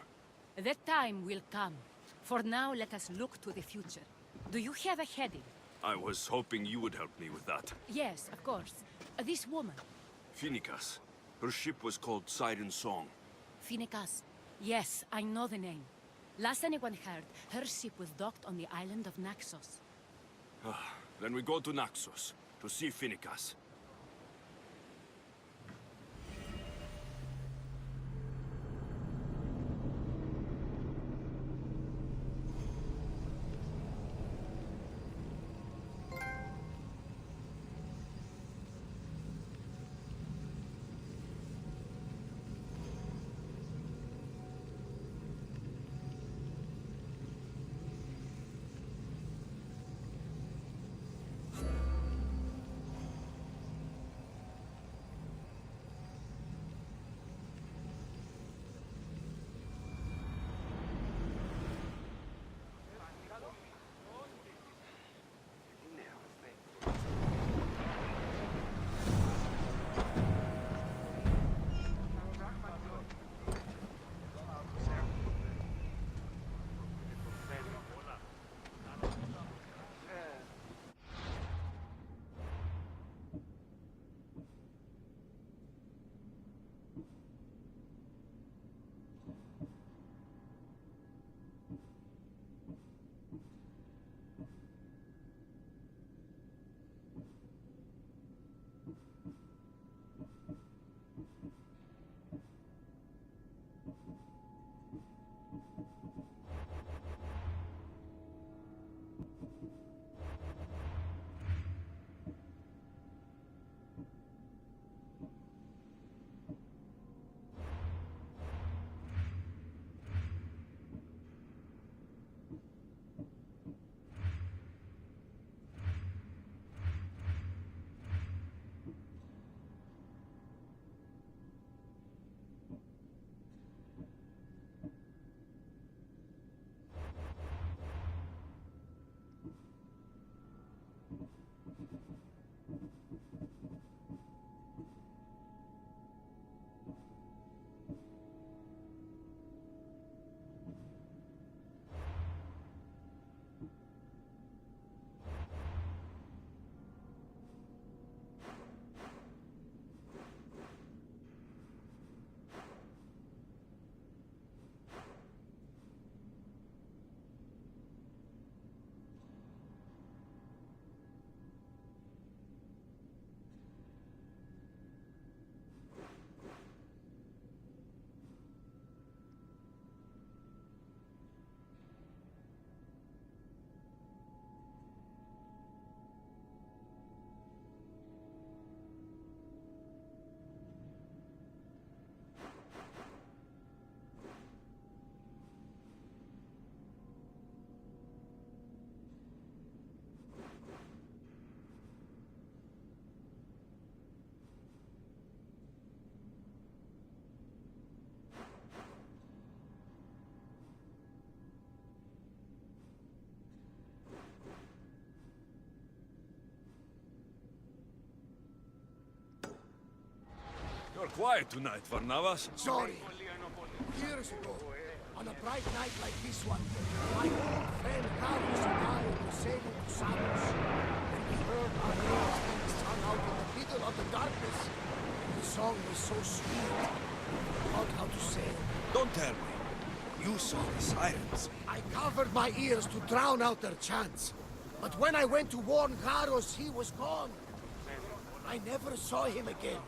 That time will come. For now, let us look to the future. Do you have a heading? I was hoping you would help me with that. Yes, of course. This woman. Phoenicas. Her ship was called Siren Song. Phoenicas. Yes, I know the name. Last anyone heard, her ship was docked on the island of Naxos. Then we go to Naxos, to see Phoenicas. quiet tonight, Varnavas. Sorry. Years ago, on a bright night like this one, my old friend Carlos and I were sailing to Samos. When we heard our names being sung out in the middle of the darkness, the song was so sweet. I forgot how to say it. Don't tell me. You saw the sirens. I covered my ears to drown out their chants. But when I went to warn Carlos, he was gone. I never saw him again.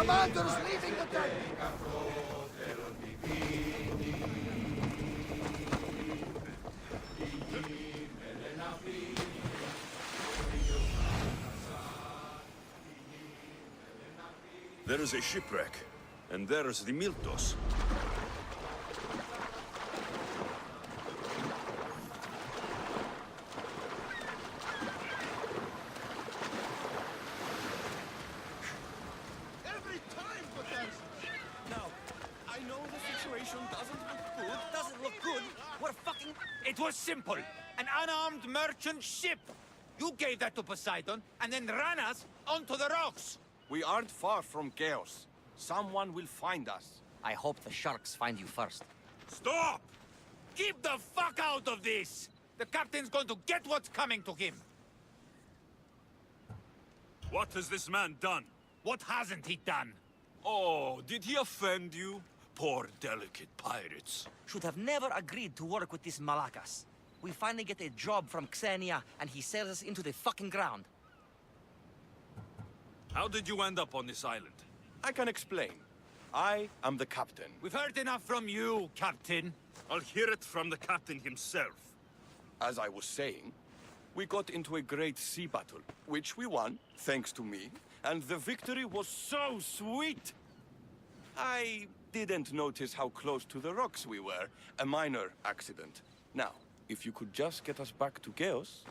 commander's leaving the deck! There is a shipwreck, and there's the Miltos. Every time, Potence! Now, I know the situation doesn't look good. Doesn't look good. We're fucking... It was simple. An unarmed merchant ship. You gave that to Poseidon, and then ran us onto the rocks. We aren't far from chaos. Someone will find us. I hope the sharks find you first. Stop! Keep the fuck out of this! The captain's going to get what's coming to him. What has this man done? What hasn't he done? Oh, did he offend you? Poor delicate pirates. Should have never agreed to work with this Malakas. We finally get a job from Xenia, and he sells us into the fucking ground. How did you end up on this island? I can explain. I am the captain. We've heard enough from you, Captain. I'll hear it from the captain himself. As I was saying, we got into a great sea battle, which we won, thanks to me, and the victory was so sweet. I didn't notice how close to the rocks we were. A minor accident. Now, if you could just get us back to Chaos...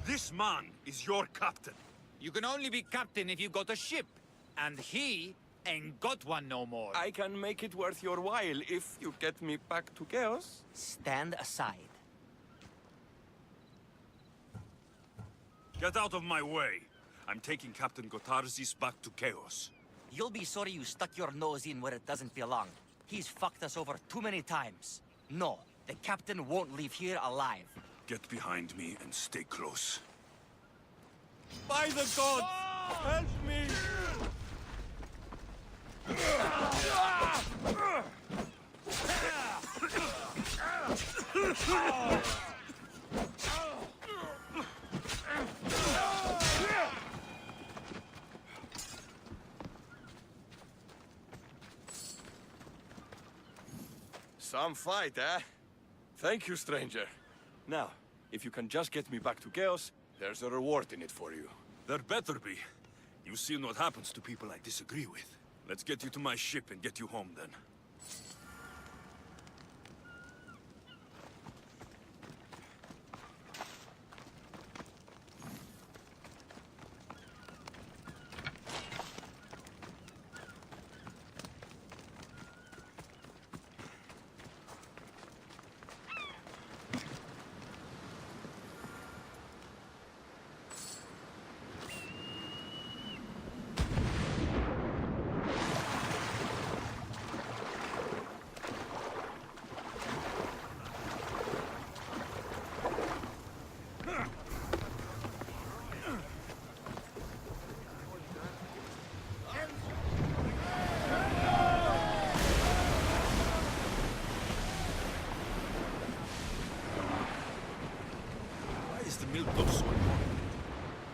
This man is your captain. You can only be captain if you got a ship. And he ain't got one no more. I can make it worth your while if you get me back to Chaos. Stand aside. Get out of my way. I'm taking Captain Gotarzis back to Chaos. You'll be sorry you stuck your nose in where it doesn't belong. He's fucked us over too many times. No, the captain won't leave here alive. Get behind me and stay close. By the gods! Help me! Some fight, eh? Thank you, stranger. Now, if you can just get me back to Chaos, there's a reward in it for you. There better be. You've seen what happens to people I disagree with. Let's get you to my ship and get you home, then.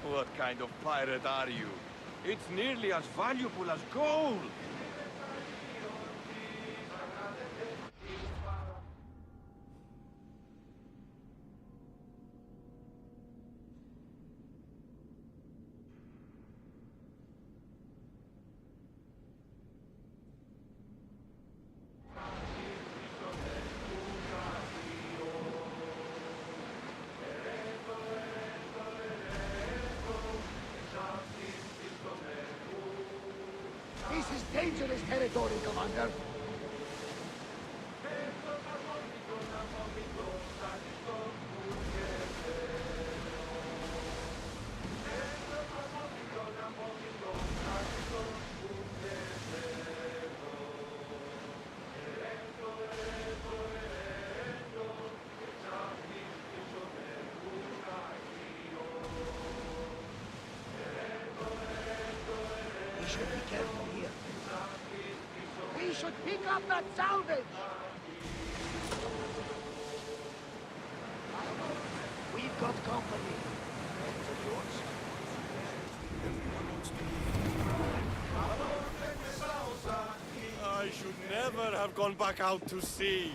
What kind of pirate are you? It's nearly as valuable as gold! This is dangerous territory, Commander. We should be careful here. We should pick up that salvage! We've got company. never have gone back out to sea.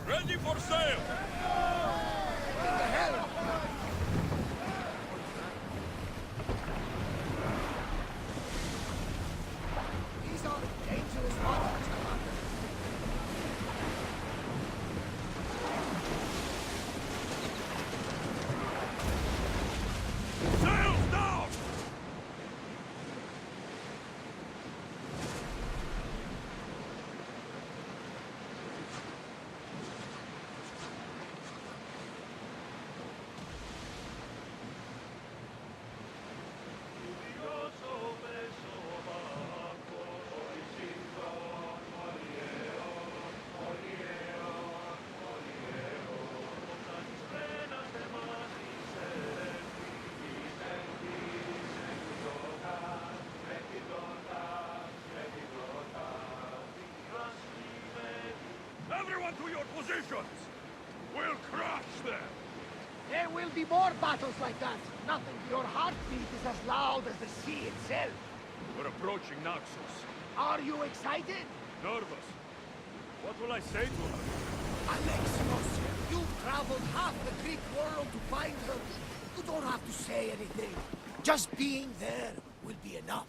Ready for sail! What the hell? These are dangerous waters, Commander. Sails down! Everyone to your positions! We'll crush them! There will be more battles like that. Nothing. Your heartbeat is as loud as the sea itself. We're approaching Naxos. Are you excited? Nervous. What will I say to her? Alexios, you've traveled half the Greek world to find her. You don't have to say anything. Just being there will be enough.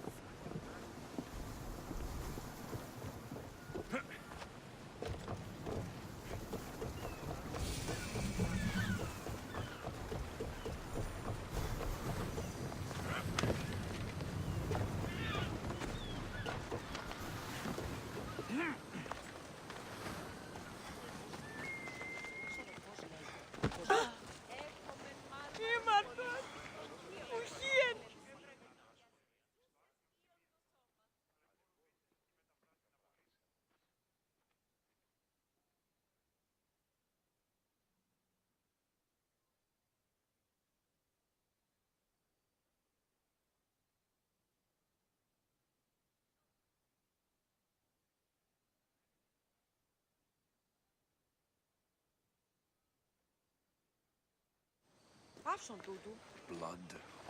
Blood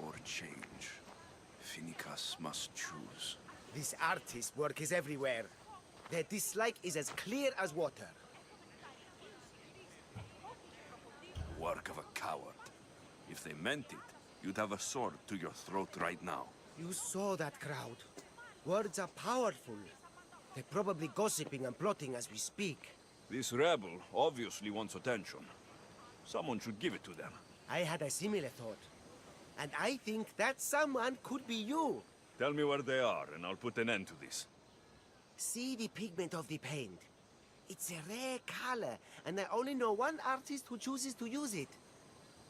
or change. Finicus must choose. This artist's work is everywhere. Their dislike is as clear as water. Work of a coward. If they meant it, you'd have a sword to your throat right now. You saw that crowd. Words are powerful. They're probably gossiping and plotting as we speak. This rebel obviously wants attention. Someone should give it to them. I had a similar thought. And I think that someone could be you. Tell me where they are, and I'll put an end to this. See the pigment of the paint. It's a rare color, and I only know one artist who chooses to use it.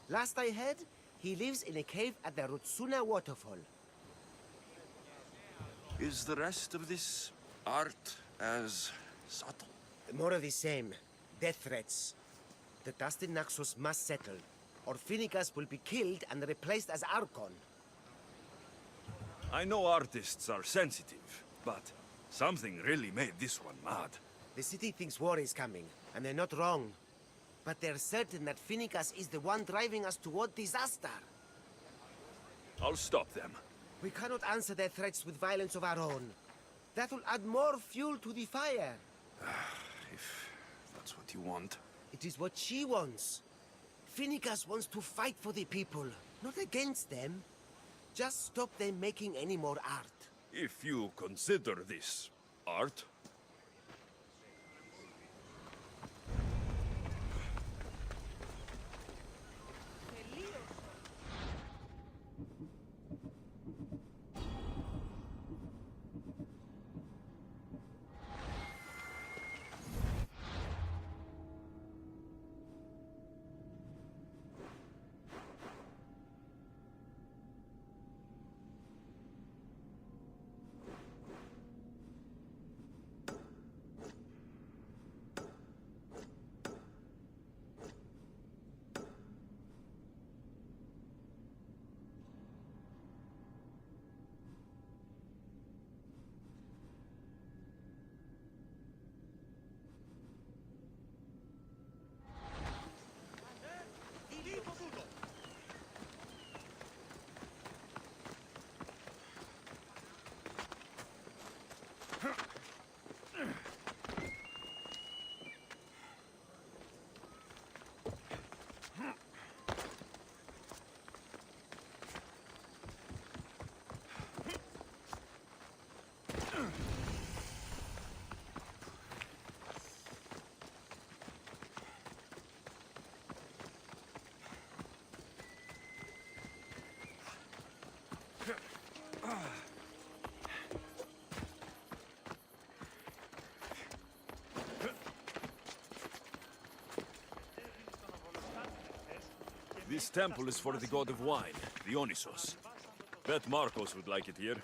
Last I heard, he lives in a cave at the Rutsuna waterfall. Is the rest of this art as subtle? More of the same. Death threats. The dust in Naxos must settle, or Finicus will be killed and replaced as Archon. I know artists are sensitive, but something really made this one mad. The city thinks war is coming, and they're not wrong. But they're certain that Finicus is the one driving us toward disaster. I'll stop them. We cannot answer their threats with violence of our own. That will add more fuel to the fire. If that's what you want. It is what she wants. Finicus wants to fight for the people, not against them. Just stop them making any more art. If you consider this art. This temple is for the god of wine, Dionysos. Bet Marcos would like it here.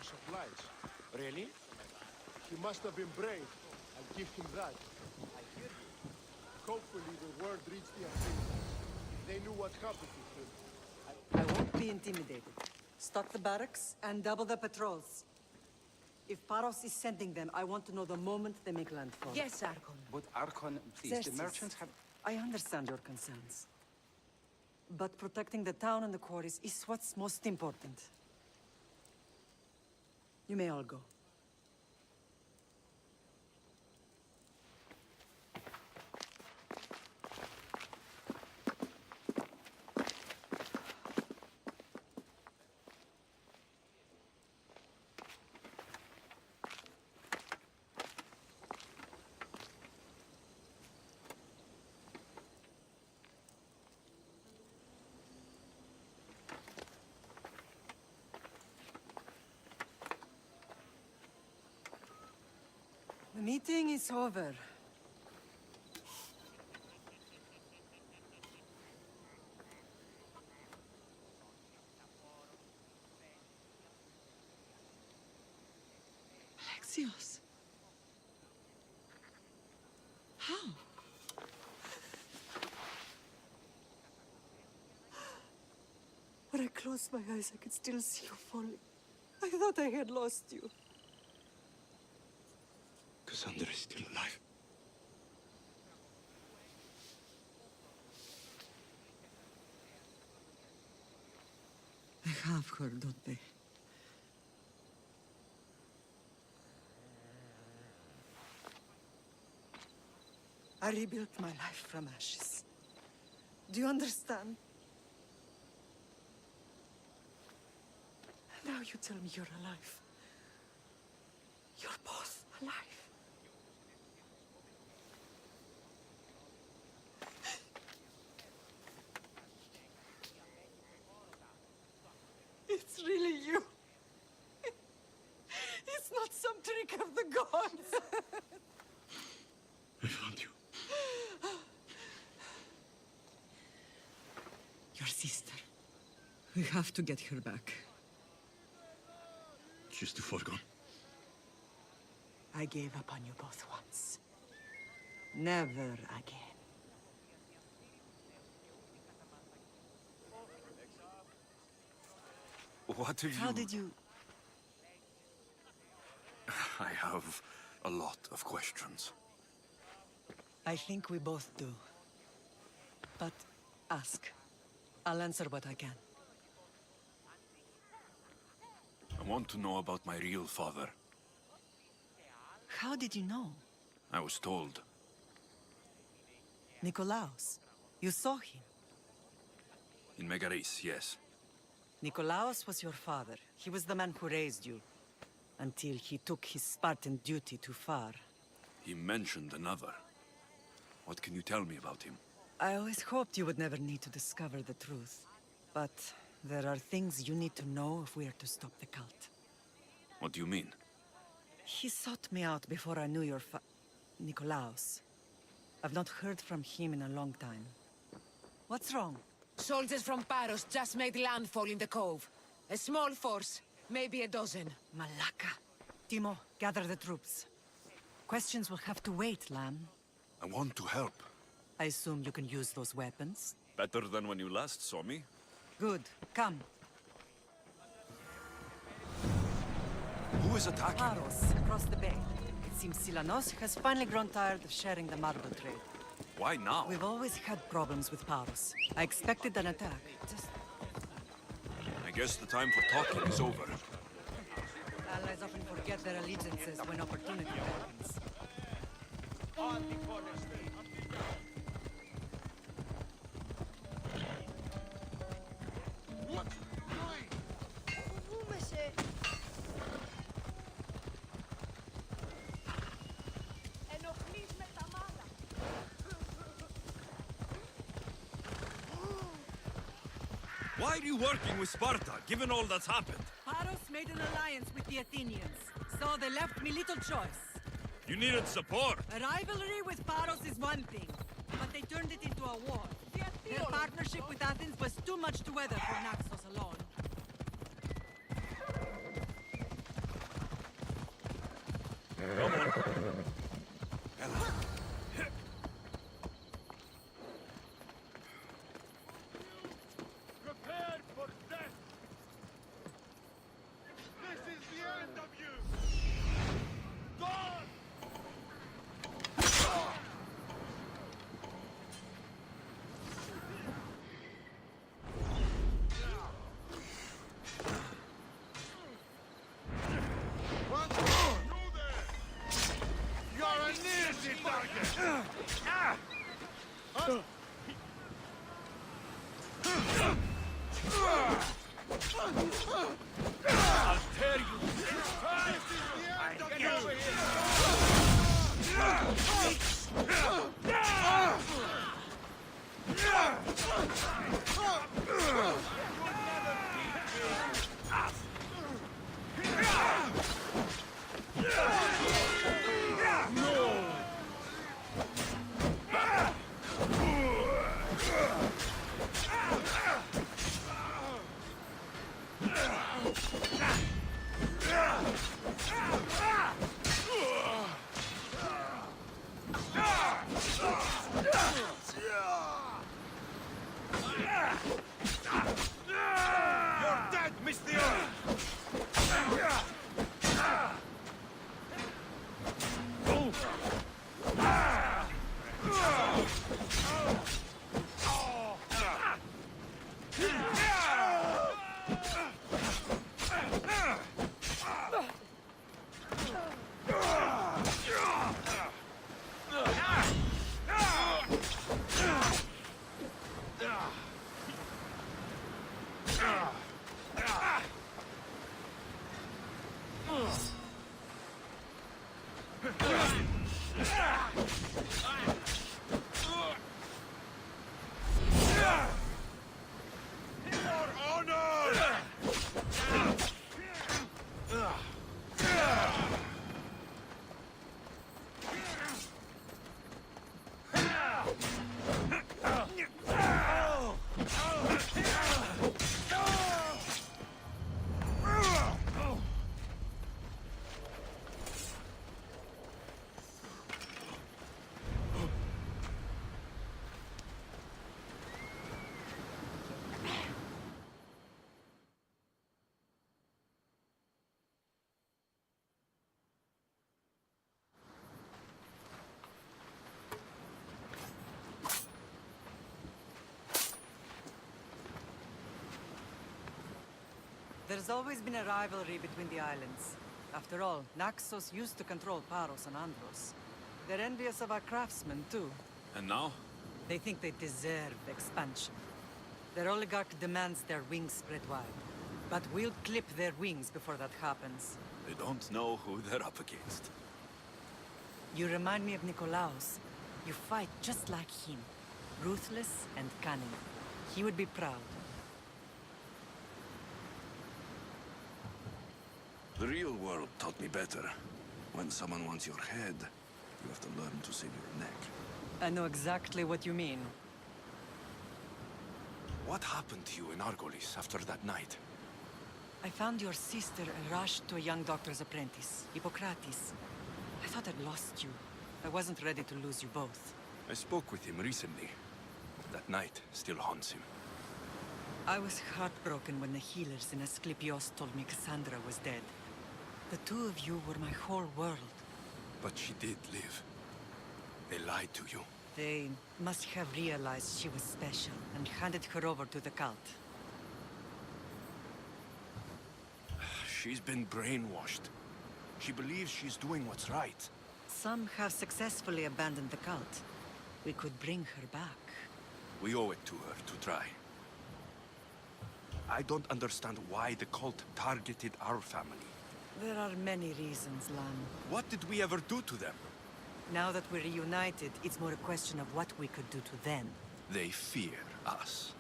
Supplies. Really? He must have been brave. I'll give him that. I hear you. Hopefully the word reached the Athenians. They knew what happened to him. I won't be intimidated. Stock the barracks and double the patrols. If Paros is sending them, I want to know the moment they make landfall. Yes, Archon. But Archon, please, Xerxes, the merchants have... I understand your concerns. But protecting the town and the quarries is what's most important. You may all go. meeting is over. Alexios. How? When I closed my eyes, I could still see you falling. I thought I had lost you. Cassandra is still alive. They have her, don't they? I rebuilt my life from ashes. Do you understand? Now you tell me you're alive. You're both alive. It's really you. It's not some trick of the gods. I found you. Your sister. We have to get her back. She's too far gone. I gave up on you both once. Never again. What have you... How did you... I have a lot of questions. I think we both do. But ask. I'll answer what I can. I want to know about my real father. How did you know? I was told. Nikolaos. You saw him. In Megaris, yes. Nikolaos was your father. He was the man who raised you. Until he took his Spartan duty too far. He mentioned another. What can you tell me about him? I always hoped you would never need to discover the truth. But there are things you need to know if we are to stop the cult. What do you mean? He sought me out before I knew your Nikolaos. I've not heard from him in a long time. What's wrong? Soldiers from Paros just made landfall in the cove. A small force, maybe a dozen. Malaka. Timo, gather the troops. Questions will have to wait, Lamb. I want to help. I assume you can use those weapons? Better than when you last saw me. Good. Come. Who is attacking? Paros, across the bay. It seems Silanos has finally grown tired of sharing the marble trade. Why now? We've always had problems with Paros. I expected an attack. I guess the time for talking is over. Allies often forget their allegiances when opportunity happens. Why are you working with Sparta, given all that's happened? Paros made an alliance with the Athenians, so they left me little choice. You needed support. A rivalry with Paros is one thing, but they turned it into a war. Their partnership with Athens was too much to weather for Naxos alone. Come on. Prepare for death! This is the end of you! Gone! Once more, you there! You're an easy target! I'll tear you. Get over here! For honor! There's always been a rivalry between the islands. After all, Naxos used to control Paros and Andros. They're envious of our craftsmen, too. And now? They think they deserve expansion. Their oligarch demands their wings spread wide. But we'll clip their wings before that happens. They don't know who they're up against. You remind me of Nikolaos. You fight just like him. Ruthless and cunning. He would be proud. The real world taught me better. When someone wants your head, you have to learn to save your neck. I know exactly what you mean. What happened to you in Argolis after that night? I found your sister and rushed to a young doctor's apprentice, Hippocrates. I thought I'd lost you. I wasn't ready to lose you both. I spoke with him recently. That night still haunts him. I was heartbroken when the healers in Asclepios told me Cassandra was dead. The two of you were my whole world. But she did live. They lied to you. They must have realized she was special and handed her over to the cult. She's been brainwashed. She believes she's doing what's right. Some have successfully abandoned the cult. We could bring her back. We owe it to her to try. I don't understand why the cult targeted our family. There are many reasons, Lan. What did we ever do to them? Now that we're reunited, it's more a question of what we could do to them. They fear us.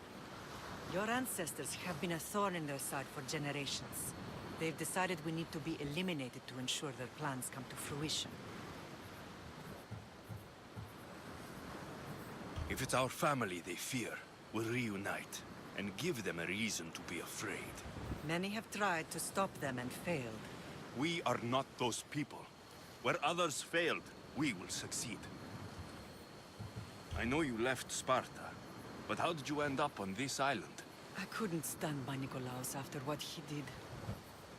Your ancestors have been a thorn in their side for generations. They've decided we need to be eliminated to ensure their plans come to fruition. If it's our family they fear, we'll reunite and give them a reason to be afraid. Many have tried to stop them and failed. We are not those people. Where others failed, we will succeed. I know you left Sparta, but how did you end up on this island? I couldn't stand by Nikolaos after what he did.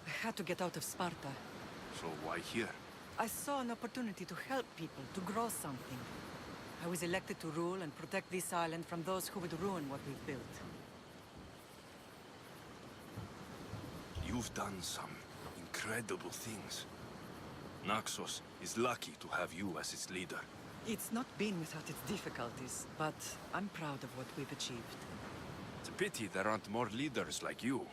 I had to get out of Sparta. So why here? I saw an opportunity to help people, to grow something. I was elected to rule and protect this island from those who would ruin what we've built. You've done some incredible things. Naxos is lucky to have you as its leader. It's not been without its difficulties, but I'm proud of what we've achieved. It's a pity there aren't more leaders like you.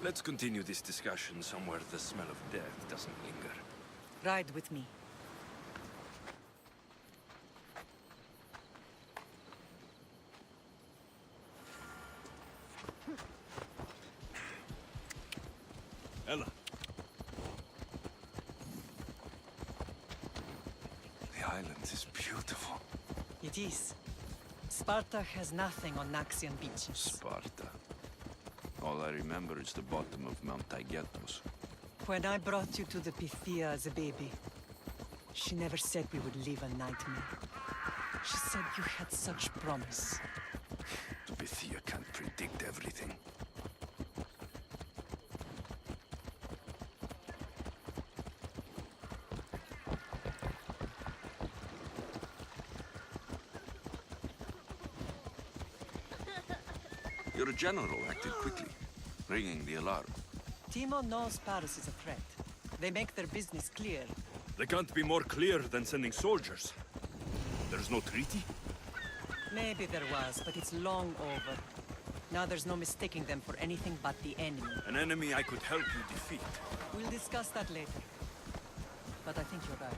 Let's continue this discussion somewhere the smell of death doesn't linger. Ride with me. Ella. The island is beautiful. It is. Sparta has nothing on Naxian beaches. Sparta. All I remember is the bottom of Mount Taygetos. When I brought you to the Pythia as a baby, she never said we would live a nightmare. She said you had such promise. The Pythia can't predict everything. Your general acted quickly, ringing the alarm. Timo knows Paris is a threat. They make their business clear. They can't be more clear than sending soldiers. There's no treaty? Maybe there was, but it's long over. Now there's no mistaking them for anything but the enemy. An enemy I could help you defeat. We'll discuss that later. but I think you're right.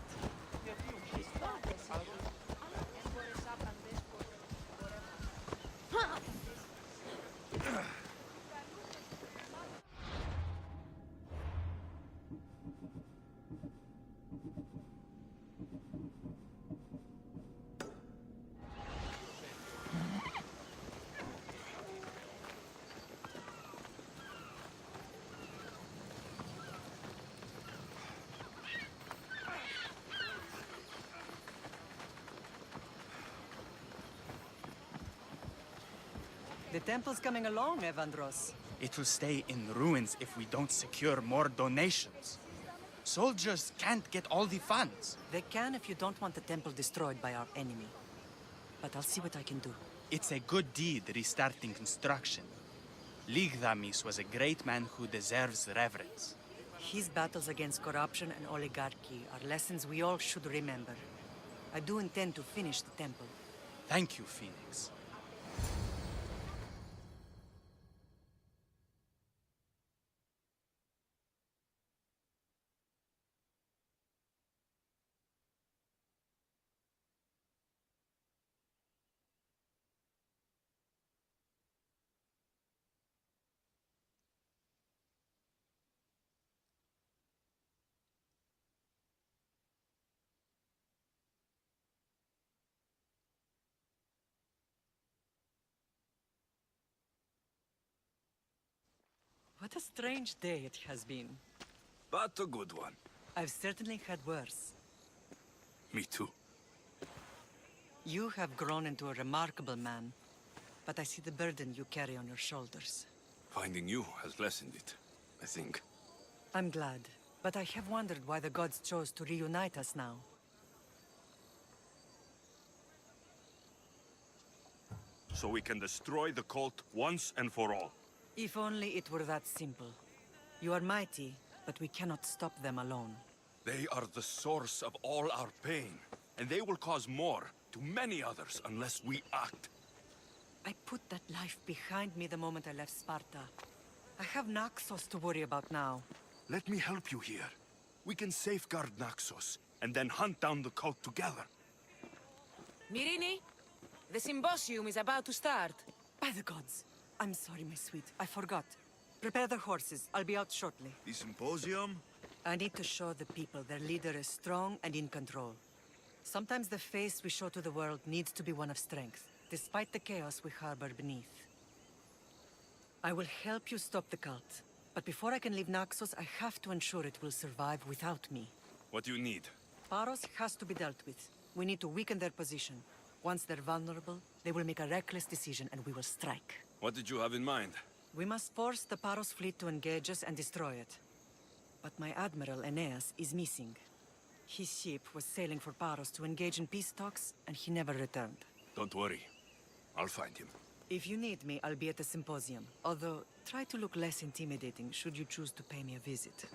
The temple's coming along, Evandros. It will stay in ruins if we don't secure more donations. Soldiers can't get all the funds. They can if you don't want the temple destroyed by our enemy. But I'll see what I can do. It's a good deed restarting construction. Ligdamis was a great man who deserves reverence. His battles against corruption and oligarchy are lessons we all should remember. I do intend to finish the temple. Thank you, Phoenix. What a strange day it has been. But a good one. I've certainly had worse. Me too. You have grown into a remarkable man, but I see the burden you carry on your shoulders. Finding you has lessened it, I think. I'm glad, but I have wondered why the gods chose to reunite us now. So we can destroy the cult once and for all. If only it were that simple. You are mighty, but we cannot stop them alone. They are the source of all our pain, and they will cause more to many others unless we act. I put that life behind me the moment I left Sparta. I have Naxos to worry about now. Let me help you here. We can safeguard Naxos, and then hunt down the cult together. Myrrine, the symposium is about to start. By the gods. I'm sorry, my sweet. I forgot. Prepare the horses. I'll be out shortly. The symposium? I need to show the people their leader is strong and in control. Sometimes the face we show to the world needs to be one of strength, despite the chaos we harbor beneath. I will help you stop the cult. But before I can leave Naxos, I have to ensure it will survive without me. What do you need? Paros has to be dealt with. We need to weaken their position. Once they're vulnerable, they will make a reckless decision and we will strike. What did you have in mind? We must force the Paros fleet to engage us and destroy it. But my admiral, Aeneas, is missing. His ship was sailing for Paros to engage in peace talks, and he never returned. Don't worry. I'll find him. If you need me, I'll be at the symposium. Although, try to look less intimidating should you choose to pay me a visit.